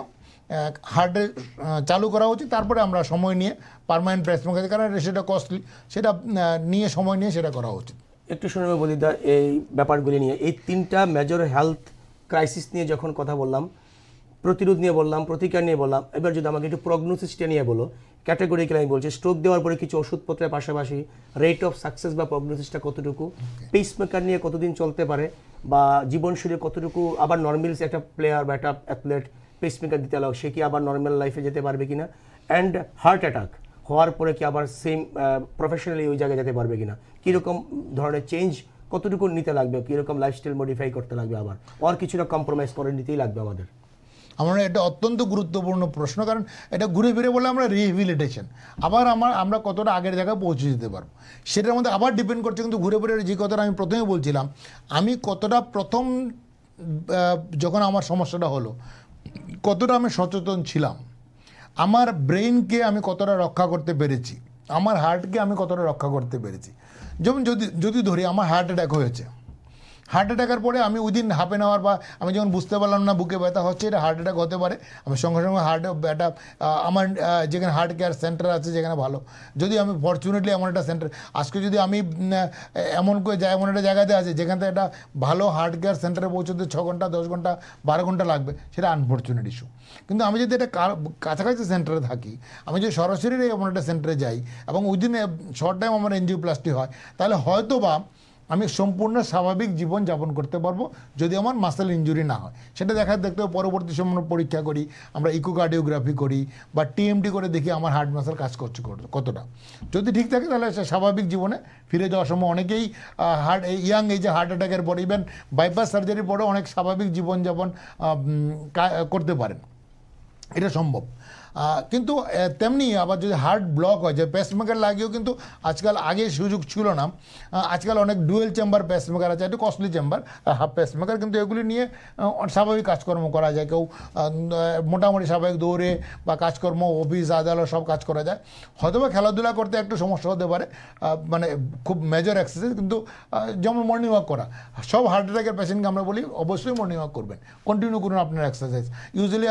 হার্টে চালু করা উচিত। তারপরে আমরা সময় নিয়ে পার্মানেন্ট পেসমেকার, কারণ সেটা কস্টলি, সেটা নিয়ে সময় নিয়ে সেটা করা উচিত। একটু শুনে বলি দা, এই ব্যাপারগুলি নিয়ে, এই তিনটা মেজর হেলথ ক্রাইসিস নিয়ে যখন কথা বললাম, প্রতিরোধ নিয়ে বললাম, প্রতিকার নিয়ে বললাম, এবার যদি আমাকে একটু প্রগনোসিসটা নিয়ে বলো, ক্যাটাগরিক্যালি আমি বলছি, স্ট্রোক দেওয়ার পরে কিছু ওষুধপত্রের পাশাপাশি রেট অফ সাকসেস বা প্রগনোসিসটা কতটুকু, পেসমেকার নিয়ে কতদিন চলতে পারে, বা জীবনশৈলী কতটুকু আবার নর্মাল, একটা প্লেয়ার বা একটা অ্যাথলেট পেসমেকার দিতে লাগবে, সে কি আবার নর্মাল লাইফে যেতে পারবে কিনা, অ্যান্ড হার্ট অ্যাটাক হওয়ার পরে কি আবার সেম প্রফেশনালি ওই জায়গায় যেতে পারবে কিনা, কীরকম ধরনের চেঞ্জ কতটুকু নিতে লাগবে, কীরকম লাইফস্টাইল মডিফাই করতে লাগবে, আবার আর কিছুটা কম্প্রোমাইজ করে নিতেই লাগবে আমাদের। আমার এটা অত্যন্ত গুরুত্বপূর্ণ প্রশ্ন, কারণ এটা ঘুরে ফিরে বলে আমরা রিহেবিলিটেশন, আবার আমরা কতটা আগের জায়গায় পৌঁছে যেতে পারবো সেটার মধ্যে আবার ডিপেন্ড করছে। কিন্তু ঘুরে ফিরে যে কথাটা আমি প্রথমে বলছিলাম, আমি কতটা প্রথম যখন আমার সমস্যাটা হলো কতটা আমি সচেতন ছিলাম, আমার ব্রেইনকে আমি কতটা রক্ষা করতে পেরেছি, আমার হার্টকে আমি কতটা রক্ষা করতে পেরেছি। যেমন যদি ধরি আমার হার্ট অ্যাটাক হয়েছে, হার্ট অ্যাটাকের পরে আমি উইদিন হাফ অ্যান আওয়ার, বা আমি যখন বুঝতে পারলাম না বুকে ব্যথা হচ্ছে, এটা হার্ট অ্যাটাক হতে পারে, আমি সঙ্গে সঙ্গে আমার যেখানে হার্ট কেয়ার সেন্টার আছে যেখানে ভালো, যদি আমি ফর্চুনেটলি এমন একটা সেন্টার, আজকে যদি আমি এমন একটা জায়গাতে আছে যেখান থেকে একটা ভালো হার্ট কেয়ার সেন্টারে পৌঁছতে 6 ঘন্টা 10 ঘন্টা 12 ঘন্টা লাগবে, সেটা আনফর্চুনেট ইস্যু। কিন্তু আমি যদি এটা কাছাকাছি সেন্টারে থাকি, আমি যদি সরাসরি এমন একটা সেন্টারে যাই এবং উইদিন শর্ট টাইম আমার এনজিওপ্লাস্টি হয়, তাহলে হয়তো বা আমি সম্পূর্ণ স্বাভাবিক জীবন যাপন করতে পারবো, যদি আমার মাসেল ইনজুরি না হয়। সেটা দেখতে পরবর্তী সময় পরীক্ষা করি, আমরা ইকোকার্ডিওগ্রাফি করি বা টিএমটি করে দেখি আমার হার্ট মাসেল কাজ করছে কতটা। যদি ঠিক থাকে তাহলে সে স্বাভাবিক জীবনে ফিরে যাওয়ার সময় অনেকেই ইয়াং এজে হার্ট অ্যাটাকের পরে, ইভেন বাইপাস সার্জারির পরে অনেক স্বাভাবিক জীবনযাপন করতে পারেন, এটা সম্ভব। কিন্তু তেমনি আবার যদি হার্ট ব্লক হয়, যে পেসমেকার লাগিয়েও কিন্তু আজকাল, আগে সুযোগ ছিল না, আজকাল অনেক ডুয়েল চেম্বার পেসমেকার আছে, একটু কস্টলি চেম্বার হাফ পেসমেকার, কিন্তু এগুলি নিয়ে স্বাভাবিক কাজকর্ম করা যায়। কেউ মোটামুটি স্বাভাবিক দৌড়ে বা কাজকর্ম, অফিস আদালত সব কাজ করা যায়। হয়তো বা খেলাধুলা করতে একটু সমস্যা হতে পারে, মানে খুব মেজর এক্সারসাইজ, কিন্তু যেমন মর্নিং ওয়াক করা, সব হার্ট অ্যাটাকের পেশেন্টকে আমরা বলি অবশ্যই মর্নিং ওয়াক করবেন, কন্টিনিউ করুন আপনার এক্সারসাইজ। ইউজুয়ালি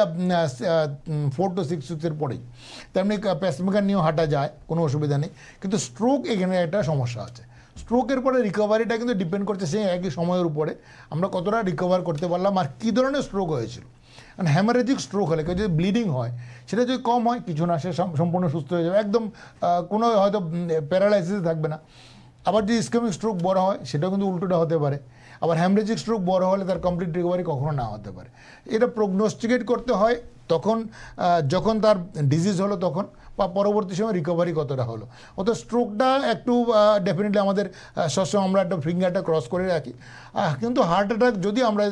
4 to 6 সিক্সের পরেই। তেমনি পেসমেকার নিয়েও হাঁটা যায়, কোনো অসুবিধা নেই, কিন্তু স্ট্রোক এখানে একটা সমস্যা আছে। স্ট্রোকের পরে রিকভারিটা কিন্তু ডিপেন্ড করছে সেই একই সময়ের উপরে আমরা কতটা রিকভার করতে পারলাম আর কী ধরনের স্ট্রোক হয়েছিল। কারণ হ্যামারেজিক স্ট্রোক হলে কেউ যদি ব্লিডিং হয় সেটা যদি কম হয় কিছু না, সে সম্পূর্ণ সুস্থ হয়ে যাবে, একদম কোনো হয়তো প্যারালাইসিস থাকবে না। আবার যদি ইসকেমিক স্ট্রোক বড় হয় সেটাও কিন্তু উল্টোটা হতে পারে। আবার হ্যামারেজিক স্ট্রোক বড় হলে তার কমপ্লিট রিকভারি কখনো না হতে পারে। এটা প্রগনোস্টিকেট করতে হয় তখন যখন তার ডিজিজ হলো তখন, বা পরবর্তী সময় রিকভারি কতটা হলো। অত স্ট্রোকটা একটু ডেফিনেটলি আমাদের সবসময় আমরা একটা ফিঙ্গারটা ক্রস করে রাখি। কিন্তু হার্ট অ্যাটাক যদি আমরা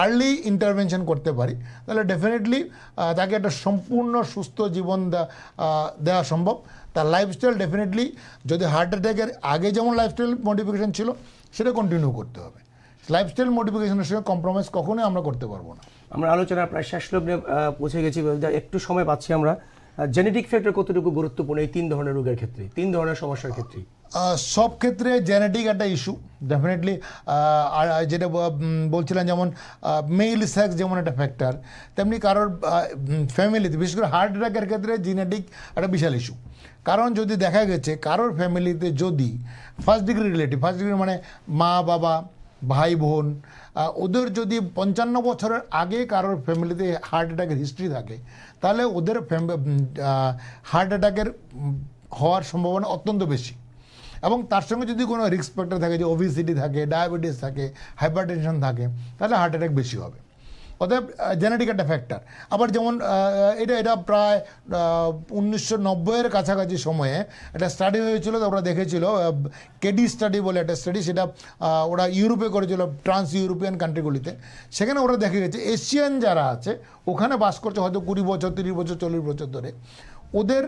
আর্লি ইন্টারভেনশন করতে পারি তাহলে ডেফিনেটলি তাকে একটা সম্পূর্ণ সুস্থ জীবন দেওয়া সম্ভব। তার লাইফস্টাইল ডেফিনেটলি যদি হার্ট অ্যাটাকের আগে যেমন লাইফস্টাইল মডিফিকেশন ছিল সেটা কন্টিনিউ করতে হবে। লাইফস্টাইল মডিফিকেশনের সঙ্গে কম্প্রোমাইজ কখনোই আমরা করতে পারবো না। আমরা আলোচনার প্রায় শেষ লগ্নে পৌঁছে গেছি, একটু সময় পাচ্ছি আমরা। জেনেটিক ফ্যাক্টর কতটুকু গুরুত্বপূর্ণ এই 3 ধরনের রোগের ক্ষেত্রে, 3 ধরনের সমস্যার ক্ষেত্রে? সব ক্ষেত্রে জেনেটিক একটা ইস্যু ডেফিনেটলি। আর যেটা বলছিলাম যেমন মেল সেক্স যেমন একটা ফ্যাক্টর, তেমনি কারোর ফ্যামিলিতে বিশেষ করে হার্ট অ্যাটাকের ক্ষেত্রে জেনেটিক একটা বিশাল ইস্যু। কারণ যদি দেখা গেছে কারোর ফ্যামিলিতে যদি first degree relative, first degree মানে মা বাবা ভাই বোন, ওদের যদি 55 বছরের আগে কারোর ফ্যামিলিতে হার্ট অ্যাটাকের হিস্ট্রি থাকে তাহলে ওদের হার্ট অ্যাটাকের হওয়ার সম্ভাবনা অত্যন্ত বেশি। এবং তার সঙ্গে যদি কোনো রিস্ক ফ্যাক্টর থাকে, যে ওবিসিটি থাকে, ডায়াবেটিস থাকে, হাইপারটেনশন থাকে, তাহলে হার্ট অ্যাটাক বেশি হবে। অতএব জেনেটিক একটা ফ্যাক্টর। আবার যেমন এটা প্রায় 1990-এর কাছাকাছি সময়ে একটা স্টাডি হয়েছিল, তো ওরা দেখেছিল কেডি স্টাডি বলে একটা স্টাডি, সেটা ওরা ইউরোপে করেছিল, ট্রান্স ইউরোপিয়ান কান্ট্রিগুলিতে। সেখানে ওরা দেখে গেছে এশিয়ান যারা আছে ওখানে বাস করছে হয়তো 20 বছর 30 বছর 40 বছর ধরে, ওদের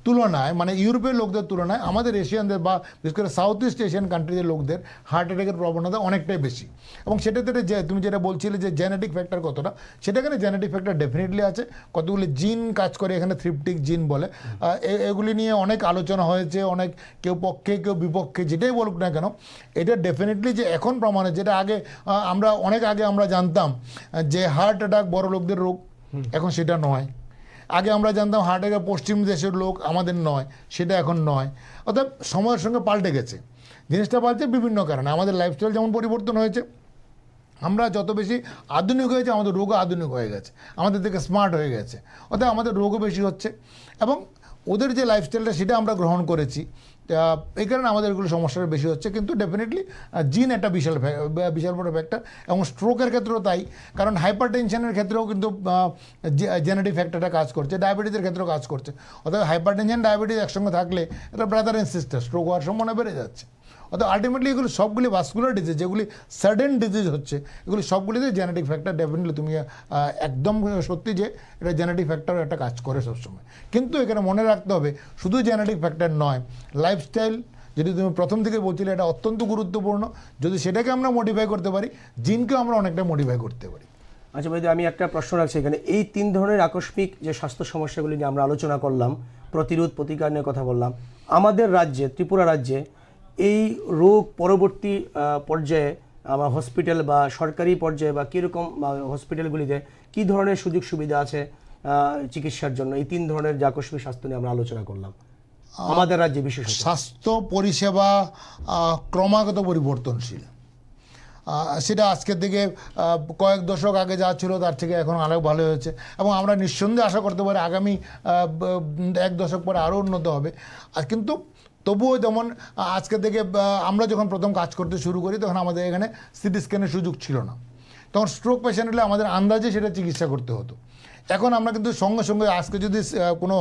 তুলনায় মানে ইউরোপের লোকদের তুলনায় আমাদের এশিয়ানদের বা বিশেষ করে সাউথ ইস্ট এশিয়ান কান্ট্রিদের লোকদের হার্ট অ্যাটাকের প্রবণতা অনেকটাই বেশি। এবং সেটাতে যে তুমি যেটা বলছিলে যে জেনেটিক ফ্যাক্টর কতটা, সেটা এখানে জেনেটিক ফ্যাক্টর ডেফিনেটলি আছে। কতগুলি জিন কাজ করে এখানে, থ্রিপ্টিক জিন বলে, এগুলি নিয়ে অনেক আলোচনা হয়েছে, অনেক কেউ পক্ষে কেউ বিপক্ষে, যেটাই বলুক না কেন এটা ডেফিনেটলি যে এখন প্রমাণে, যেটা আগে আমরা অনেক আগে আমরা জানতাম যে হার্ট অ্যাটাক বড় লোকদের রোগ, এখন সেটা নয়। আগে আমরা জানতাম হার্ট অ্যাটাক পশ্চিম দেশের লোক, আমাদের নয়, সেটা এখন নয়। অর্থাৎ সময়ের সঙ্গে পাল্টে গেছে জিনিসটা, পাল্টে বিভিন্ন কারণে। আমাদের লাইফস্টাইল যেমন পরিবর্তন হয়েছে, আমরা যত বেশি আধুনিক হয়েছে আমাদের রোগও আধুনিক হয়ে গেছে, আমাদের থেকে স্মার্ট হয়ে গেছে, অর্থাৎ আমাদের রোগও বেশি হচ্ছে। এবং ওদের যে লাইফস্টাইলটা সেটা আমরা গ্রহণ করেছি, এই কারণে আমাদের এগুলো সমস্যাটা বেশি হচ্ছে। কিন্তু ডেফিনেটলি জিন একটা বিশাল বড় ফ্যাক্টর। এবং স্ট্রোকের ক্ষেত্রেও তাই, কারণ হাইপার টেনশনের ক্ষেত্রেও কিন্তু জেনেটিক ফ্যাক্টরটা কাজ করছে, ডায়াবেটিসের ক্ষেত্রেও কাজ করছে। অর্থাৎ হাইপার টেনশন ডায়াবেটিস একসঙ্গে থাকলে এটা ব্রাদার অ্যান্ড সিস্টার, স্ট্রোক হওয়ার সম্ভাবনা বেড়ে যাচ্ছে। অর্থাৎ আলটিমেটলি এগুলো সবগুলি ভাস্কুলার ডিজিজ, যেগুলি সাডেন ডিজিজ হচ্ছে, এগুলি সবগুলিতে জেনেটিক ফ্যাক্টর ডেফিনেটলি, তুমি একদম সত্যি যে এটা জেনেটিক ফ্যাক্টর একটা কাজ করে সবসময়। কিন্তু এখানে মনে রাখতে হবে শুধু জেনেটিক ফ্যাক্টর নয়, লাইফস্টাইল যদি তুমি প্রথম থেকে বলছিলে এটা অত্যন্ত গুরুত্বপূর্ণ। যদি সেটাকে আমরা মডিফাই করতে পারি, জিনকেও আমরা অনেকটা মডিফাই করতে পারি। আচ্ছা ভাই, আমি একটা প্রশ্ন রাখছি এখানে। এই 3 ধরনের আকস্মিক যে স্বাস্থ্য সমস্যাগুলি নিয়ে আমরা আলোচনা করলাম, প্রতিরোধ প্রতিকার নিয়ে কথা বললাম, আমাদের রাজ্যে, ত্রিপুরা রাজ্যে এই রোগ পরবর্তী পর্যায়ে আমার হসপিটাল বা সরকারি পর্যায়ে বা কীরকম হসপিটালগুলিতে কী ধরনের সুযোগ সুবিধা আছে চিকিৎসার জন্য? এই 3 ধরনের যে আকস্মিক স্বাস্থ্য নিয়ে আমরা আলোচনা করলাম আমাদের রাজ্যে। বিশেষ স্বাস্থ্য পরিষেবা ক্রমাগত পরিবর্তনশীল, সেটা আজকের দিকে কয়েক দশক আগে যা ছিল তার থেকে এখন আরও ভালো হয়েছে। এবং আমরা নিঃসন্দেহে আশা করতে পারি আগামী 1 দশক পরে আরও উন্নত হবে। আর কিন্তু তবুও যেমন আজকের দিকে আমরা যখন প্রথম কাজ করতে শুরু করি তখন আমাদের এখানে সিটি স্ক্যানের সুযোগ ছিল না। তখন স্ট্রোক পেশেন্ট হলে আমাদের আন্দাজে সেটা চিকিৎসা করতে হতো। এখন আমরা কিন্তু সঙ্গে সঙ্গে আজকে যদি কোনো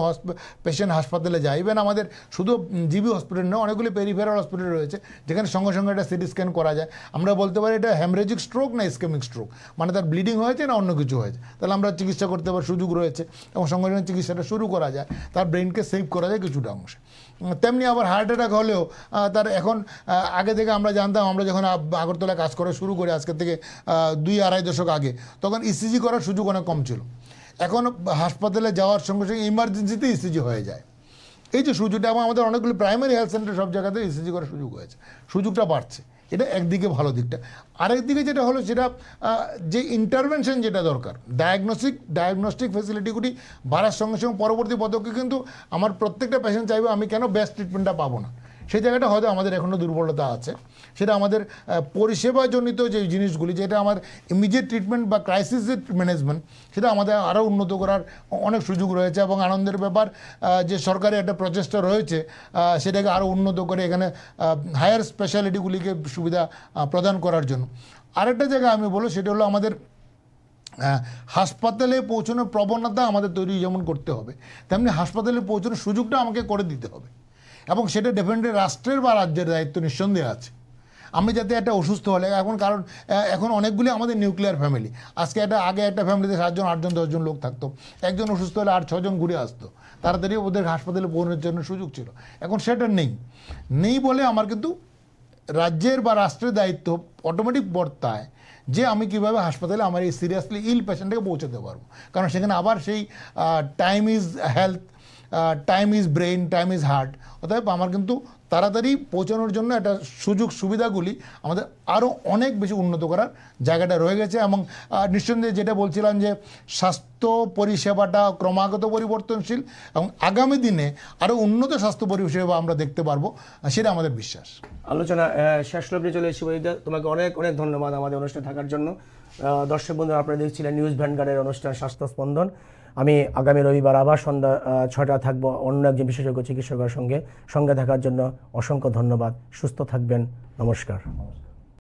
পেশেন্ট হাসপাতালে যায়, ইভেন আমাদের শুধু জিবি হসপিটাল নয়, অনেকগুলি পেরিফেরাল হসপিটাল রয়েছে যেখানে সঙ্গে সঙ্গে একটা সিটি স্ক্যান করা যায়। আমরা বলতে পারি এটা হ্যামরেজিক স্ট্রোক না ইসকেমিক স্ট্রোক, মানে তার ব্লিডিং হয়েছে না অন্য কিছু হয়েছে, তাহলে আমরা চিকিৎসা করতে পারার সুযোগ রয়েছে এবং সঙ্গে সঙ্গে চিকিৎসাটা শুরু করা যায়, তার ব্রেনকে সেভ করা যায় কিছুটা অংশে। তেমনি আবার হার্ট অ্যাটাক হলেও তার এখন আগে থেকে আমরা জানতাম, আমরা যখন আগরতলায় কাজ করা শুরু করি আজকের থেকে 2-2.5 দশক আগে, তখন ইসিজি করার সুযোগ অনেক কম ছিল। এখন হাসপাতালে যাওয়ার সঙ্গে সঙ্গে ইমার্জেন্সিতে ইসিজি হয়ে যায়। এই যে সুযোগটা, এবং আমাদের অনেকগুলো প্রাইমারি হেলথ সেন্টার সব জায়গাতে ইসিজি করার সুযোগ হয়েছে, সুযোগটা বাড়ছে। এটা একদিকে ভালো দিকটা। আরেকদিকে যেটা হলো সেটা যে ইন্টারভেনশন যেটা দরকার, ডায়াগনস্টিক ফেসিলিটিগুলি বাড়ার সঙ্গে সঙ্গে পরবর্তী পদক্ষেপে কিন্তু আমার প্রত্যেকটা পেশেন্ট চাইবে আমি কেন বেস্ট ট্রিটমেন্টটা পাবো না, সেই জায়গাটা হয়তো আমাদের এখনও দুর্বলতা আছে। সেটা আমাদের পরিষেবাজনিত যে জিনিসগুলি, যেটা আমার ইমিডিয়েট ট্রিটমেন্ট বা ক্রাইসিসের ম্যানেজমেন্ট, সেটা আমাদের আরও উন্নত করার অনেক সুযোগ রয়েছে। এবং আনন্দের ব্যাপার যে সরকারি একটা প্রচেষ্টা রয়েছে সেটাকে আরও উন্নত করে এখানে হায়ার স্পেশালিটিগুলিকে সুবিধা প্রদান করার জন্য। আরেকটা জায়গা আমি বলবো সেটা হলো আমাদের হাসপাতালে পৌঁছানোর প্রবণতা আমাদের তৈরি যেমন করতে হবে, তেমনি হাসপাতালে পৌঁছানোর সুযোগটা আমাকে করে দিতে হবে। এবং সেটা ডেফিনেটলি রাষ্ট্রের বা রাজ্যের দায়িত্ব নিঃসন্দেহে আছে। আমি যাতে একটা অসুস্থ হলে কারণ এখন অনেকগুলি আমাদের নিউক্লিয়ার ফ্যামিলি, আগে একটা ফ্যামিলিতে 7জন 8জন 10জন লোক থাকতো, একজন অসুস্থ হলে 8-6জন ঘুরে আসতো, তাড়াতাড়ি ওদের হাসপাতালে পৌঁছানোর জন্য সুযোগ ছিল। এখন সেটা নেই বলে আমার কিন্তু রাজ্যের বা রাষ্ট্রের দায়িত্ব অটোমেটিক বর্তায় যে আমি কীভাবে হাসপাতালে আমার এই সিরিয়াসলি ইল পেশেন্টকে পৌঁছাতে পারবো। কারণ সেখানে আবার সেই time is health, time is brain, time is heart. অতএব আমার কিন্তু তাড়াতাড়ি পৌঁছানোর জন্য একটা সুযোগ সুবিধাগুলি আমাদের আরও অনেক বেশি উন্নত করার জায়গাটা রয়ে গেছে। এবং নিঃসন্দেহে যেটা বলছিলাম যে স্বাস্থ্য পরিষেবাটা ক্রমাগত পরিবর্তনশীল এবং আগামী দিনে আরও উন্নত স্বাস্থ্য পরিষেবা আমরা দেখতে পারবো, সেটা আমাদের বিশ্বাস। আলোচনা শেষ লগ্নে চলে এসেছি। তোমাকে অনেক অনেক ধন্যবাদ আমাদের অনুষ্ঠানে থাকার জন্য। দর্শক বন্ধু, আপনারা দেখছিলেন নিউজ ভ্যানগার্ডের অনুষ্ঠান স্বাস্থ্য স্পন্দন। আমি আগামী রবিবার আবার সন্ধ্যা 6টা থাকবো অন্য একজন বিশেষজ্ঞ চিকিৎসকের সঙ্গে থাকার জন্য অসংখ্য ধন্যবাদ। সুস্থ থাকবেন। নমস্কার।